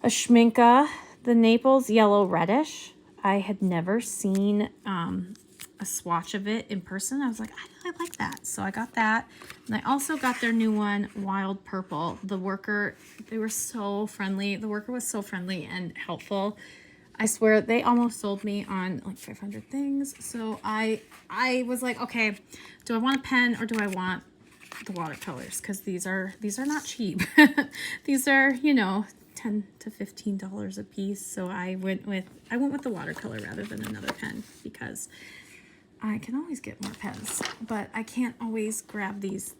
a Schminke, the Naples Yellow Reddish. I had never seen a swatch of it in person. I was like, I like that. So I got that. And I also got their new one, Wild Purple. The worker, they were so friendly. The worker was so friendly and helpful. I swear they almost sold me on like 500 things. So I was like, okay, do I want a pen or do I want the watercolors? Because these are not cheap. These are, you know, $10 to $15 a piece. So I went with the watercolor rather than another pen, because I can always get more pens, but I can't always grab these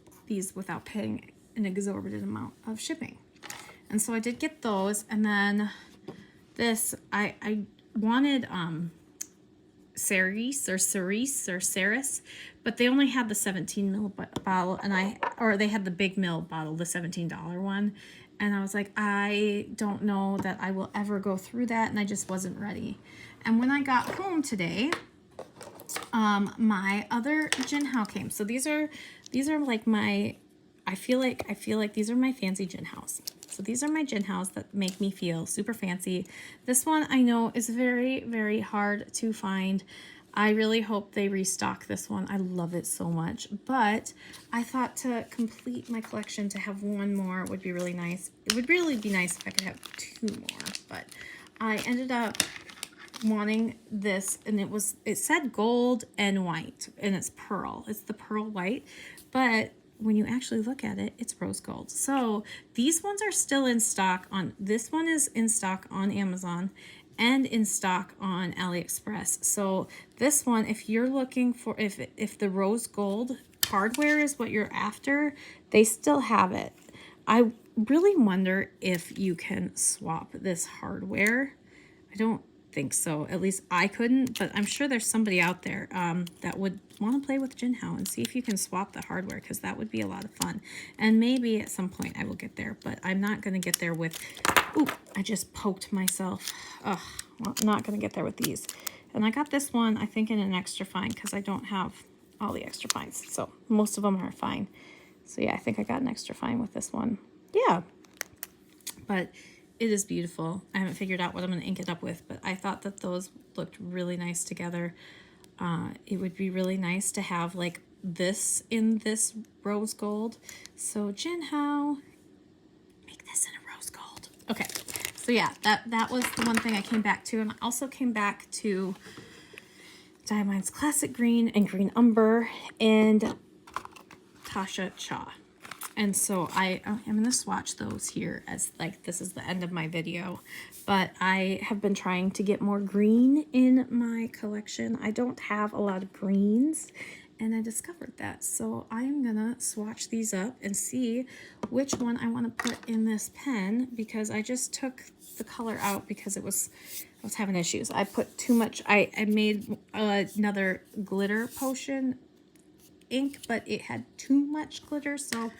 without paying an exorbitant amount of shipping. And so I did get those. And then this, I wanted Cerise, but they only had the 17 ml bottle, and they had the big ml bottle, the $17 one. And I was like, I don't know that I will ever go through that, and I just wasn't ready. And when I got home today, my other Jinhao came. So these are like my, I feel like these are my fancy Jinhaos. So these are my Jinhaos that make me feel super fancy. This one I know is very, very hard to find. I really hope they restock this one. I love it so much. But I thought to complete my collection, to have one more would be really nice. It would really be nice if I could have 2 more. But I ended up wanting this, and it said gold and white, and it's pearl. It's the pearl white. But when you actually look at it, it's rose gold. So these ones are still in stock on, this one is in stock on Amazon and in stock on AliExpress. So this one, if you're looking for, if the rose gold hardware is what you're after, they still have it. I really wonder if you can swap this hardware. I don't think so. At least I couldn't, but I'm sure there's somebody out there that would want to play with Jinhao and see if you can swap the hardware, because that would be a lot of fun. And maybe at some point I will get there, but I'm not going to get there with, ooh, I just poked myself. Ugh, well, not going to get there with these. And I got this one, I think, in an extra fine, because I don't have all the extra fines. So most of them are fine. So yeah, I think I got an extra fine with this one. Yeah. But it is beautiful. I haven't figured out what I'm going to ink it up with, but I thought that those looked really nice together. It would be really nice to have like this in this rose gold. So Jinhao, make this in a rose gold. Okay, so yeah, that was the one thing I came back to, and I also came back to Diamonds Classic Green and Green Umber and Tasha Cha. And so I'm going to swatch those here as like this is the end of my video. But I have been trying to get more green in my collection. I don't have a lot of greens, and I discovered that. So I'm going to swatch these up and see which one I want to put in this pen, because I just took the color out because I was having issues. I put too much. I made another glitter potion ink, but it had too much glitter, so I'm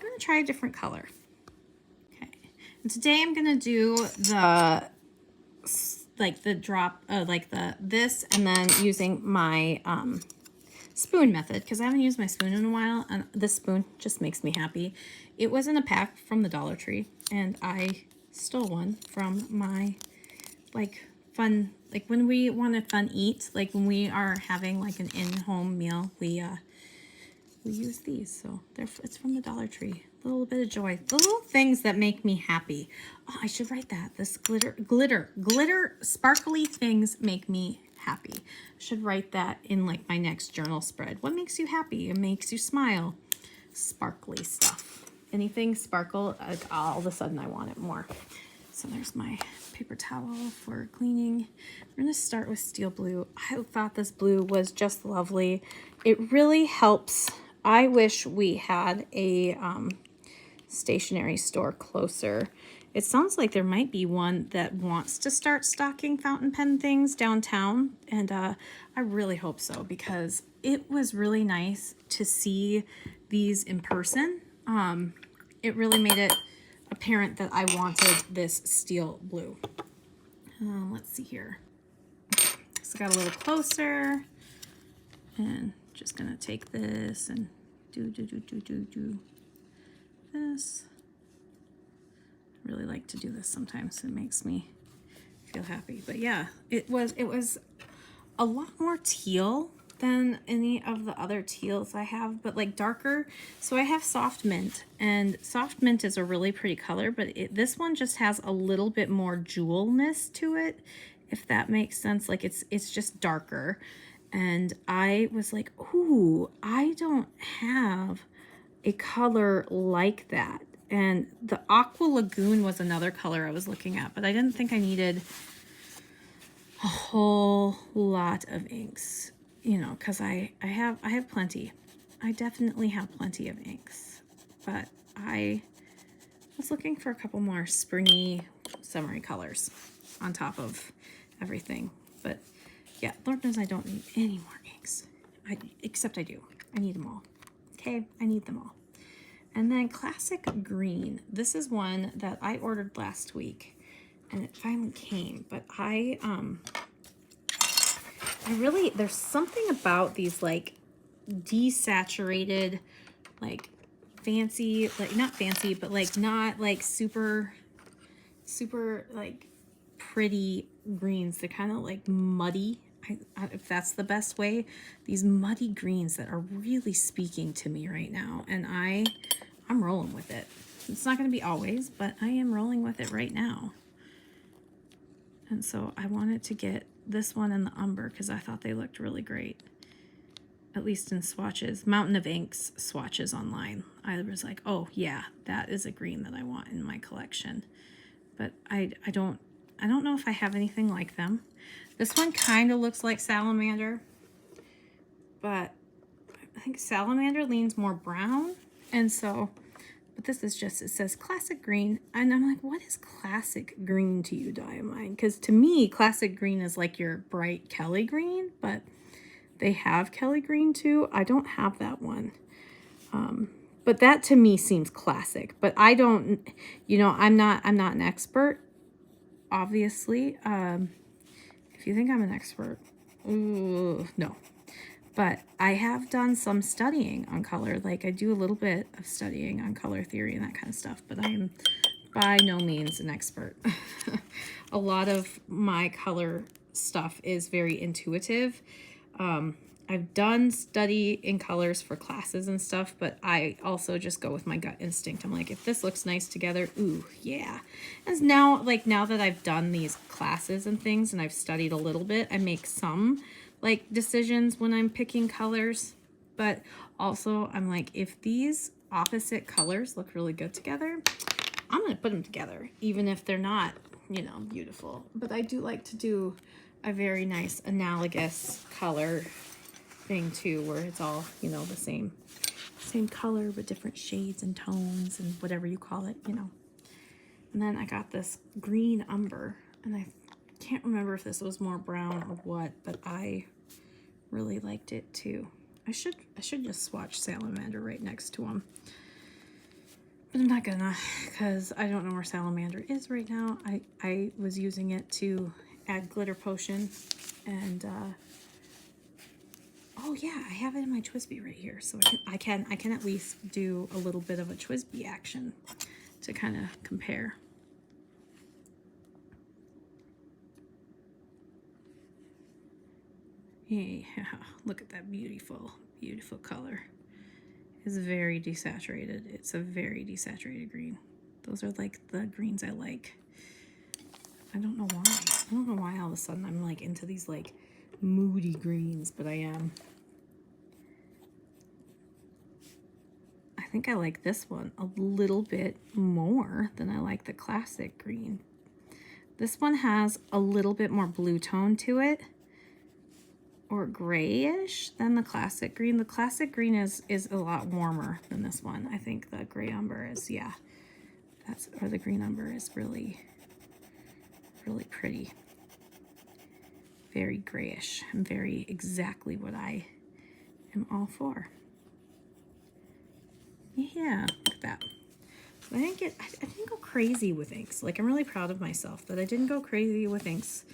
gonna try a different color. Okay, and today I'm gonna do the drop, this, and then using my spoon method, because I haven't used my spoon in a while, and this spoon just makes me happy. It was in a pack from the Dollar Tree, and I stole one from my fun, when we want to fun eat, like when we are having like an in-home meal, we use these. So it's from the Dollar Tree. A little bit of joy, the little things that make me happy. Oh, I should write that. This glitter sparkly things make me happy. I should write that in like my next journal spread. What makes you happy? It makes you smile. Sparkly stuff. Anything sparkle, all of a sudden I want it more. So there's my paper towel for cleaning. We're gonna start with steel blue. I thought this blue was just lovely. It really helps. I wish we had a stationery store closer. It sounds like there might be one that wants to start stocking fountain pen things downtown, and I really hope so, because it was really nice to see these in person. It really made it apparent that I wanted this steel blue. Let's see here. So got a little closer, and just gonna take this and do this. I really like to do this sometimes. It makes me feel happy. But yeah, it was a lot more teal than any of the other teals I have, but like darker. So I have soft mint, and soft mint is a really pretty color, but this one just has a little bit more jewelness to it, if that makes sense. Like it's just darker. And I was like, ooh, I don't have a color like that. And the Aqua Lagoon was another color I was looking at, but I didn't think I needed a whole lot of inks, you know, because I have plenty. I definitely have plenty of inks, but I was looking for a couple more springy, summery colors on top of everything. But yeah, Lord knows I don't need any more inks. Except I do. I need them all. Okay, I need them all. And then Classic Green. This is one that I ordered last week, and it finally came. But I really, there's something about these like desaturated, like fancy, like not fancy, but like not like super like pretty greens. They're kind of like muddy. if that's the best way, these muddy greens that are really speaking to me right now, and I'm rolling with it. It's not going to be always, but I am rolling with it right now. And so I wanted to get this one and the umber because I thought they looked really great, at least in swatches. Mountain of Inks swatches online. I was like, oh yeah, that is a green that I want in my collection. But I don't know if I have anything like them. This one kind of looks like salamander, but I think salamander leans more brown, and so, but this is just, it says classic green, and I'm like, what is classic green to you, Diamine? Because to me, classic green is like your bright Kelly green, but they have Kelly green too. I don't have that one. But that to me seems classic, but I don't, you know, I'm not an expert, obviously. If you think I'm an expert, ooh, no. But I have done some studying on color. Like I do a little bit of studying on color theory and that kind of stuff, but I am by no means an expert. A lot of my color stuff is very intuitive. I've done study in colors for classes and stuff, but I also just go with my gut instinct. I'm like, if this looks nice together, ooh, yeah. As now, like now that I've done these classes and things and I've studied a little bit, I make some like decisions when I'm picking colors, but also I'm like, if these opposite colors look really good together, I'm going to put them together, even if they're not, you know, beautiful. But I do like to do a very nice analogous color thing too, where it's all, you know, the same color but different shades and tones and whatever you call it, you know. And then I got this green umber, and I can't remember if this was more brown or what, but I really liked it too. I should just swatch salamander right next to them, but I'm not gonna, because I don't know where salamander is right now. I was using it to add glitter potion, and oh yeah, I have it in my Twisby right here, so I can at least do a little bit of a Twisby action to kind of compare. Yeah, look at that beautiful, beautiful color. It's very desaturated. It's a very desaturated green. Those are like the greens I like. I don't know why. I don't know why all of a sudden I'm like into these like moody greens, but I am. I think I like this one a little bit more than I like the classic green. This one has a little bit more blue tone to it, or grayish, than the classic green. The classic green is a lot warmer than this one. I think the gray umber is, yeah, or the green umber is really, really pretty. Very grayish and very exactly what I am all for. Yeah, look at that. I didn't go crazy with inks. Like, I'm really proud of myself that I didn't go crazy with inks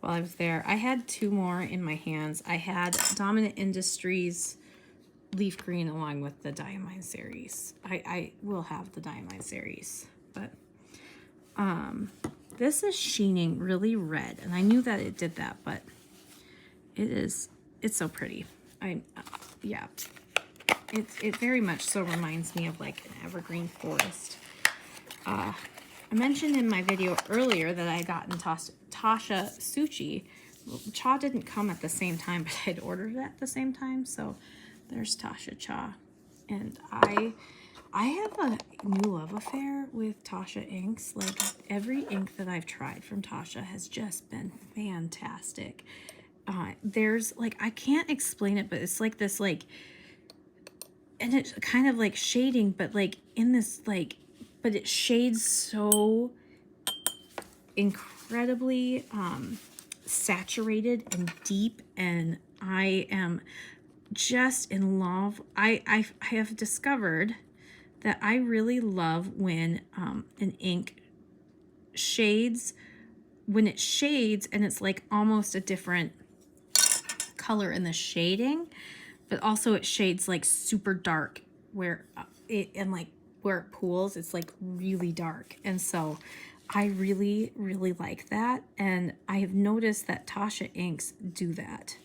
while I was there. I had two more in my hands. I had Dominant Industries Leaf Green along with the Diamine series. I will have the Diamine series, but this is sheening really red, and I knew that it did that, but it's so pretty. Yeah, it very much so reminds me of like an evergreen forest. I mentioned in my video earlier that I got in Tasha Suchi. Cha didn't come at the same time, but I'd ordered it at the same time, so there's Tasha Cha. And I have a new love affair with Tasha inks. Like, every ink that I've tried from Tasha has just been fantastic. There's like, I can't explain it, but it's like this like, and it's kind of like shading, but like in this like, but it shades so incredibly saturated and deep, and I am just in love. I have discovered that I really love when an ink shades, when it shades and it's like almost a different color in the shading, but also it shades like super dark where it, and like where it pools, it's like really dark. And so I really, really like that. And I have noticed that Tasha inks do that.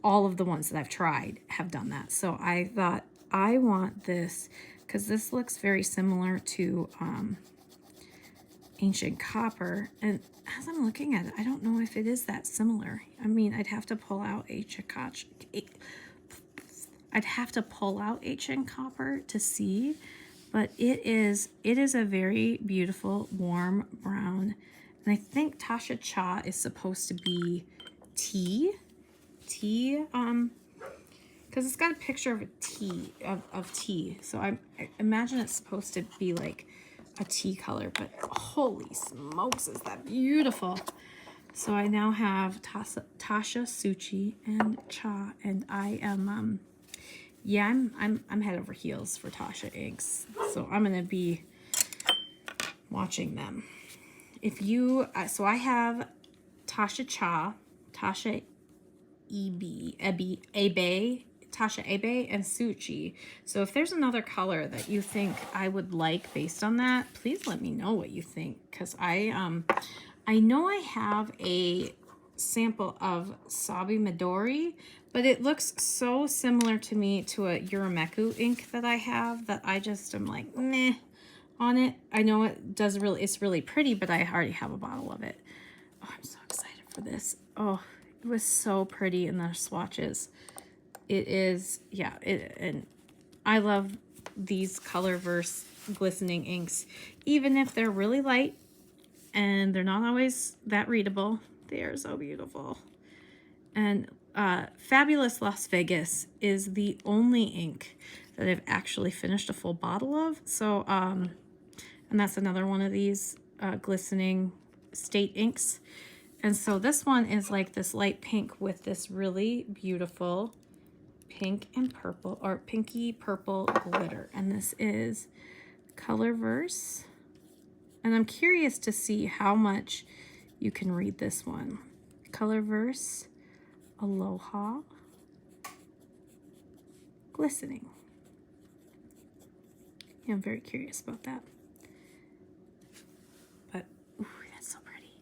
All of the ones that I've tried have done that. So I thought I want this because this looks very similar to Ancient Copper. And as I'm looking at it, I don't know if it is that similar. I mean, I'd have to pull out Ancient Copper to see, but it is a very beautiful warm brown. And I think Tasha Cha is supposed to be tea, because it's got a picture of a tea, of tea. So I imagine it's supposed to be like a tea color, but holy smokes, is that beautiful. So I now have Tasha, Suchi, and Cha, and I am yeah, I'm head over heels for Tasha inks. So I'm gonna be watching them. If you so I have Tasha Cha, Tasha Abe, Tasha Abe, and Suchi. So if there's another color that you think I would like based on that, please let me know what you think, because I know I have a sample of Sabi Midori, but it looks so similar to me to a Urameku ink that I have that I just am like meh on it. I know it's really pretty, but I already have a bottle of it. Oh, I'm so excited for this. Oh, it was so pretty in the swatches. It is, yeah, and I love these Colorverse glistening inks, even if they're really light and they're not always that readable. They are so beautiful. And Fabulous Las Vegas is the only ink that I've actually finished a full bottle of. So, and that's another one of these glistening state inks. And so this one is like this light pink with this really beautiful pink and purple, or pinky purple glitter. And this is Colorverse. And I'm curious to see how much you can read this one. Colorverse Aloha Glistening. Yeah, I'm very curious about that. But, ooh, that's so pretty.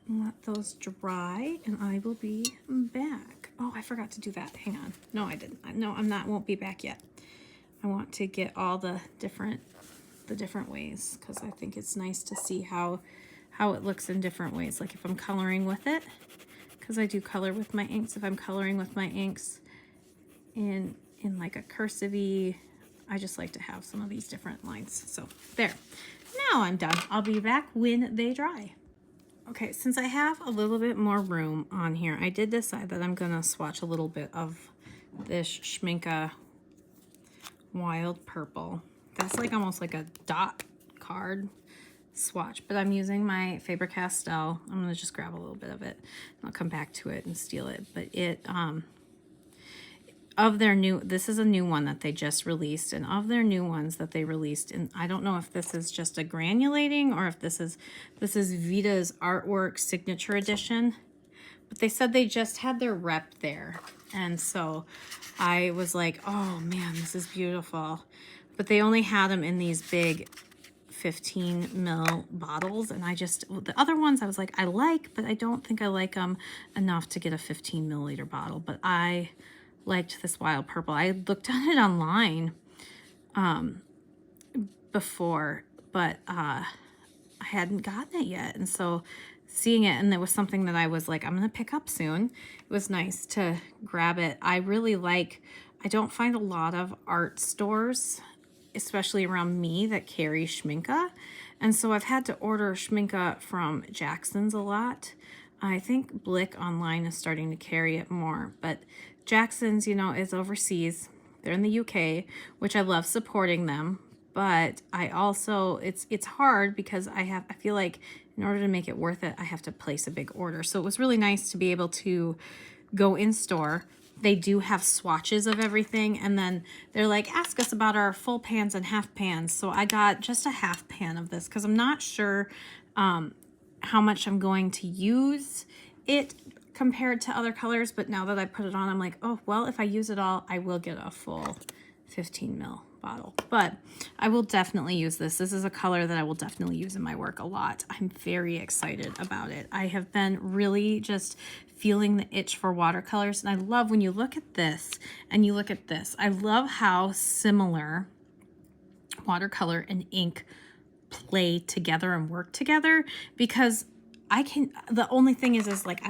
Let those dry, and I will be back. Oh, I forgot to do that. Hang on. No, I didn't. No, I'm not. Won't be back yet. I want to get all the different ways, because I think it's nice to see how it looks in different ways. Like if I'm coloring with it, because I do color with my inks. If I'm coloring with my inks in like a cursive-y, I just like to have some of these different lines. So there. Now I'm done. I'll be back when they dry. Okay, since I have a little bit more room on here, I did decide that I'm gonna swatch a little bit of this Schminke Wild Purple. That's like almost like a dot card swatch, but I'm using my Faber-Castell. I'm gonna just grab a little bit of it. I'll come back to it and steal it. But it, of their new, this is a new one that they just released, and of their new ones that they released, and I don't know if this is just a granulating or if this is Vita's Artwork Signature Edition, but they said they just had their rep there, and so I was like, oh man, this is beautiful. But they only had them in these big 15 ml bottles, and the other ones I was like, I like, but I don't think I like them enough to get a 15 milliliter bottle. But I liked this Wild Purple. I looked at it online before, but I hadn't gotten it yet, and so seeing it, and there was something that I was like, I'm gonna pick up soon. It was nice to grab it. I don't find a lot of art stores, especially around me, that carry Schminke, and so I've had to order Schminke from Jackson's a lot. I think Blick online is starting to carry it more, but Jackson's, you know, is overseas. They're in the UK, which I love supporting them, but I also, it's hard because I feel like in order to make it worth it, I have to place a big order. So it was really nice to be able to go in store. They do have swatches of everything, and then they're like, ask us about our full pans and half pans. So I got just a half pan of this because I'm not sure how much I'm going to use it compared to other colors, but now that I put it on, I'm like, oh, well, if I use it all, I will get a full 15 ml bottle, but I will definitely use this. This is a color that I will definitely use in my work a lot. I'm very excited about it. I have been really just feeling the itch for watercolors, and I love when you look at this and you look at this. I love how similar watercolor and ink play together and work together, because the only thing is like,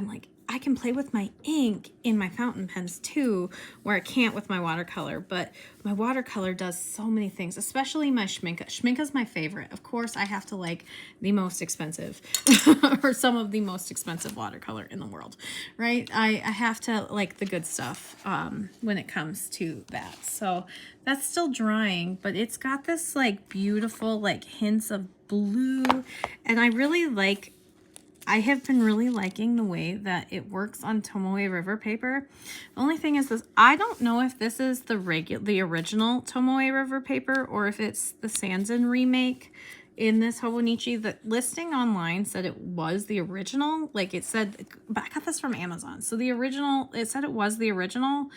I can play with my ink in my fountain pens too, where I can't with my watercolor, but my watercolor does so many things, especially my Schmincke. Schmincke's my favorite. Of course, I have to like the most expensive or some of the most expensive watercolor in the world, right? I have to like the good stuff when it comes to that. So that's still drying, but it's got this like beautiful like hints of blue, and I have been really liking the way that it works on Tomoe River paper. The only thing is this, I don't know if this is the original Tomoe River paper or if it's the Sanzen remake in this Hobonichi. The listing online said it was the original. Like it said, but I got this from Amazon. So the original, it said it was the original,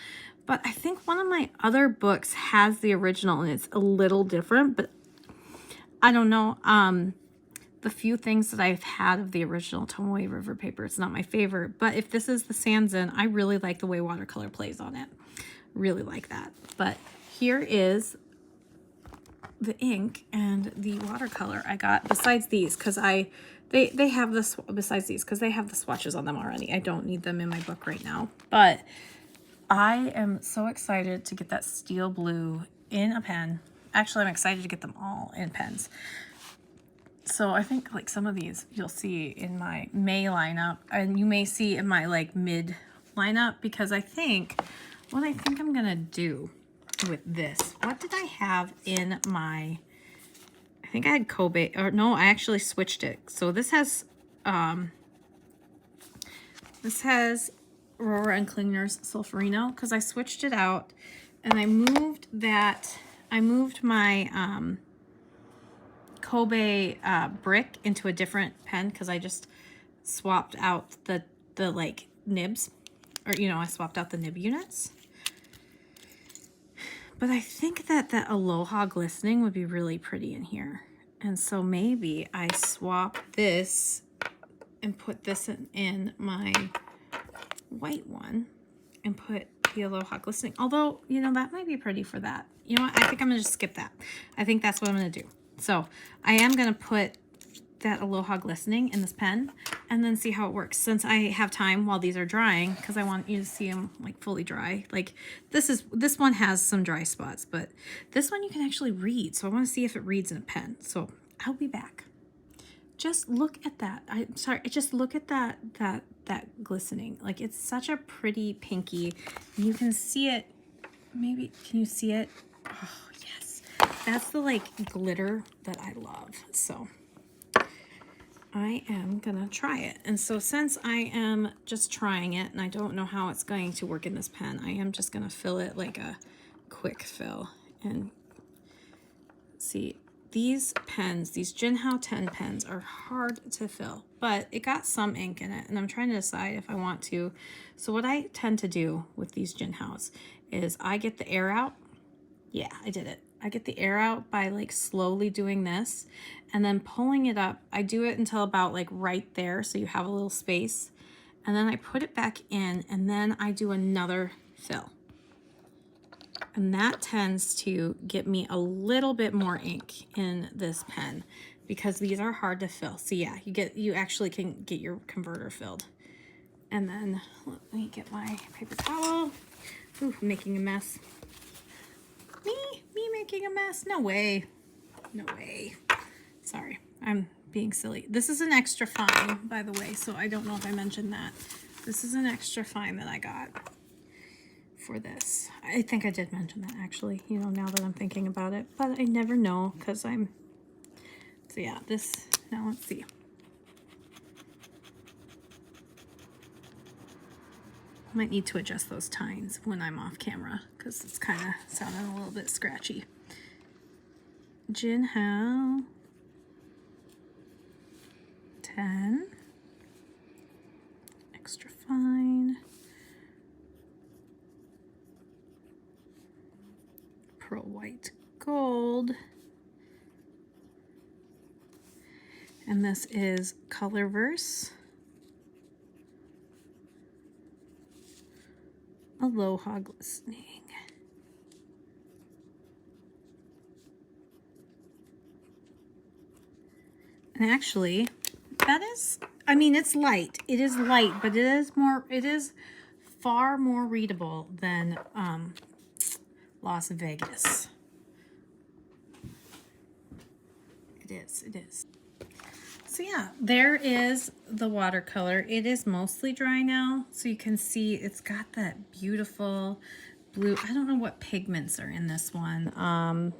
but I think one of my other books has the original and it's a little different, but I don't know. The few things that I've had of the original Tomoe River paper, it's not my favorite, but if this is the Sanzen, I really like the way watercolor plays on it. Really like that. But here is the ink and the watercolor I got besides these, because they have this, besides these, because they have the swatches on them already. I don't need them in my book right now, but I am so excited to get that steel blue in a pen. Actually, I'm excited to get them all in pens. So I think like some of these you'll see in my May lineup, and you may see in my like mid lineup, because I think what I'm gonna do with this, what did I have in my, I think I had Kobe, or no, I actually switched it. So this has Aurora and Klingner's Sulfurino, because I switched it out and I moved my Kobe brick into a different pen, because I just swapped out the like nibs, or I swapped out the nib units. But I think that Aloha glistening would be really pretty in here, and so maybe I swap this and put this in my white one and put the Aloha glistening. Although that might be pretty for that. You know what? I think I'm gonna just skip that. I think that's what I'm gonna do. So I am going to put that Aloha glistening in this pen and then see how it works, since I have time while these are drying, because I want you to see them like fully dry. Like this one has some dry spots, but this one you can actually read. So I want to see if it reads in a pen. So I'll be back. Just look at that. I'm sorry. Just look at that glistening. Like it's such a pretty pinky. You can see it. Maybe, can you see it? Oh, yes. That's the like glitter that I love. So I am gonna try it. And so since I am just trying it and I don't know how it's going to work in this pen, I am just gonna fill it like a quick fill. And see, these pens, these Jinhao 10 pens are hard to fill, but it got some ink in it and I'm trying to decide if I want to. So what I tend to do with these Jinhaos is I get the air out. Yeah, I did it. I get the air out by like slowly doing this and then pulling it up. I do it until about like right there, so you have a little space, and then I put it back in, and then I do another fill. And that tends to get me a little bit more ink in this pen, because these are hard to fill. So yeah, you actually can get your converter filled. And then let me get my paper towel. Ooh, I'm making a mess. Me making a mess? No way. No way. Sorry, I'm being silly. This is an extra fine, by the way, so I don't know if I mentioned that. This is an extra fine that I got for this. I think I did mention that, actually, now that I'm thinking about it, but I never know, because so yeah, now let's see. I might need to adjust those tines when I'm off camera, because it's kind of sounding a little bit scratchy. Jinhao 10, extra fine, pearl white gold. And this is Colorverse. Aloha glistening. And actually, that is, I mean, it's light. It is light, but it is far more readable than Las Vegas. It is. So yeah, there is the watercolor. It is mostly dry now, so you can see it's got that beautiful blue. I don't know what pigments are in this one.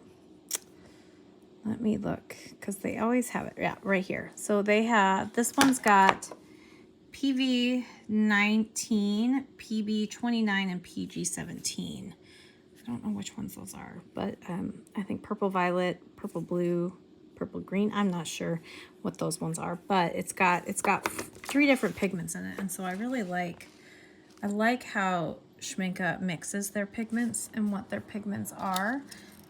Let me look, because they always have it. Yeah, right here. So they have, this one's got PV 19, PB 29, and PG 17. I don't know which ones those are, but I think purple violet, purple blue, purple green. I'm not sure what those ones are, but it's got 3 different pigments in it, and so I like how Schmincke mixes their pigments and what their pigments are.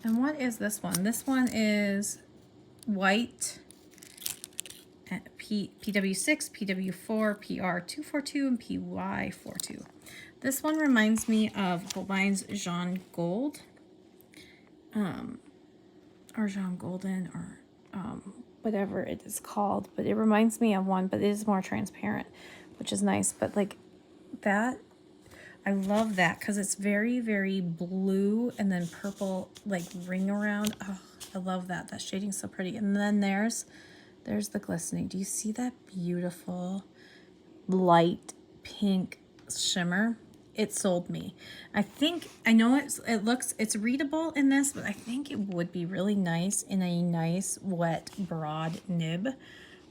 And what is this one? This one is white, PW6, PW4, PR242, and PY42. This one reminds me of Holbein's Jean Gold, or Jean Golden, or whatever it is called. But it reminds me of one, but it is more transparent, which is nice. But like that, I love that because it's very, very blue and then purple like ring around. Oh, I love that. That shading's so pretty. And then there's the glistening. Do you see that beautiful light pink shimmer? It sold me. I know it's readable in this, but I think it would be really nice in a nice wet broad nib,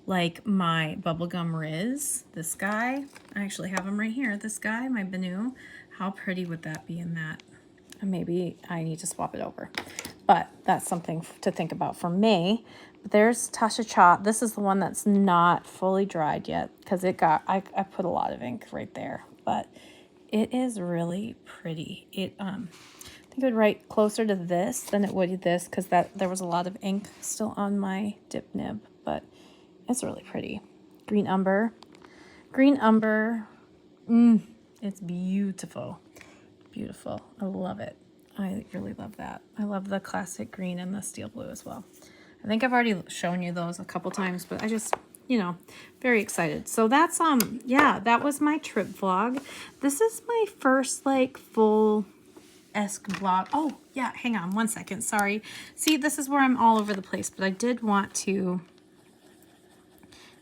like my Bubblegum Riz. This guy, I actually have him right here. This guy, my Banu. How pretty would that be in that? And maybe I need to swap it over, but that's something to think about for May. But there's Tasha Cha. This is the one that's not fully dried yet because I put a lot of ink right there, but it is really pretty. I think it would write closer to this than it would this because there was a lot of ink still on my dip nib, but it's really pretty. Green umber. It's beautiful. Beautiful. I love it. I really love that. I love the classic green and the steel blue as well. I think I've already shown you those a couple times, but I just, very excited. So that's, yeah, that was my trip vlog. This is my first, like, full-esque vlog. Oh, yeah, hang on one second. Sorry. See, this is where I'm all over the place, but I did want to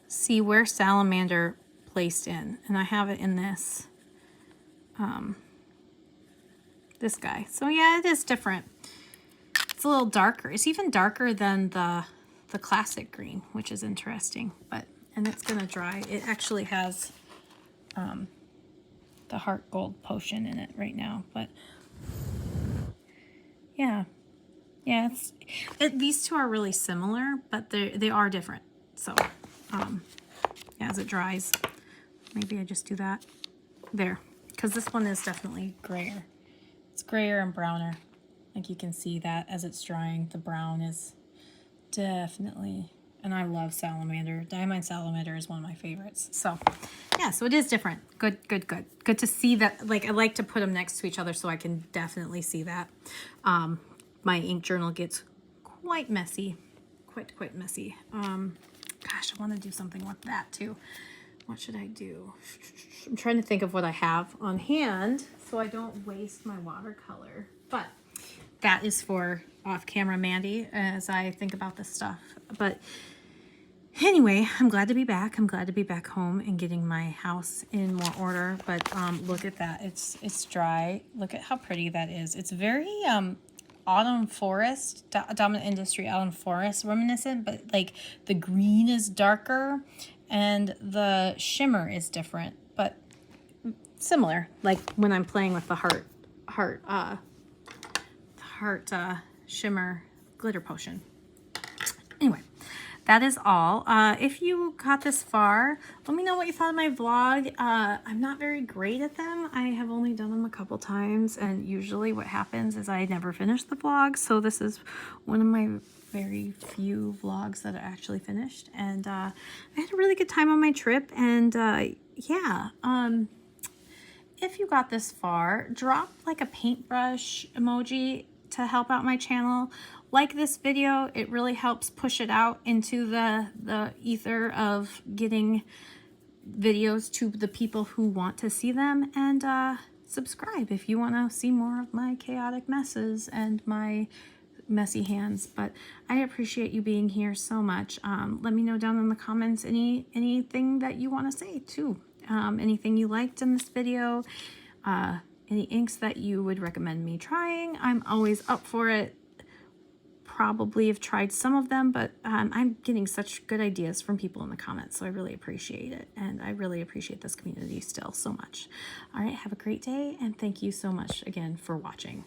see where Salamander placed in, and I have it in this, this guy. So yeah, it is different. It's a little darker. It's even darker than the classic green, which is interesting, and it's gonna dry. It actually has the heart gold potion in it right now, but yeah, these two are really similar, but they are different. So yeah, as it dries, maybe I just do that there, because this one is definitely grayer. It's grayer and browner. Like you can see that as it's drying, the brown is definitely, and I love Salamander. Diamond Salamander is one of my favorites. So yeah, so it is different. Good to see that. Like I like to put them next to each other so I can definitely see that. My ink journal gets quite messy, quite messy. Gosh, I want to do something with that too. What should I do? I'm trying to think of what I have on hand so I don't waste my watercolor. But that is for off-camera Mandy as I think about this stuff. But anyway, I'm glad to be back. I'm glad to be back home and getting my house in more order. But look at that. It's dry. Look at how pretty that is. It's very autumn forest, dominant industry autumn forest reminiscent, but like the green is darker and the shimmer is different, but similar. Like when I'm playing with the heart shimmer glitter potion. Anyway, that is all. If you got this far, let me know what you thought of my vlog. I'm not very great at them. I have only done them a couple times, and usually what happens is I never finish the vlog. So this is one of my very few vlogs that are actually finished. And I had a really good time on my trip. And yeah, if you got this far, drop like a paintbrush emoji to help out my channel. Like this video, it really helps push it out into the ether of getting videos to the people who want to see them. And subscribe if you want to see more of my chaotic messes and my messy hands. But I appreciate you being here so much. Let me know down in the comments anything that you want to say too. Anything you liked in this video, any inks that you would recommend me trying. I'm always up for it. Probably have tried some of them, but I'm getting such good ideas from people in the comments, so I really appreciate it. And I really appreciate this community still so much. All right, have a great day, and thank you so much again for watching.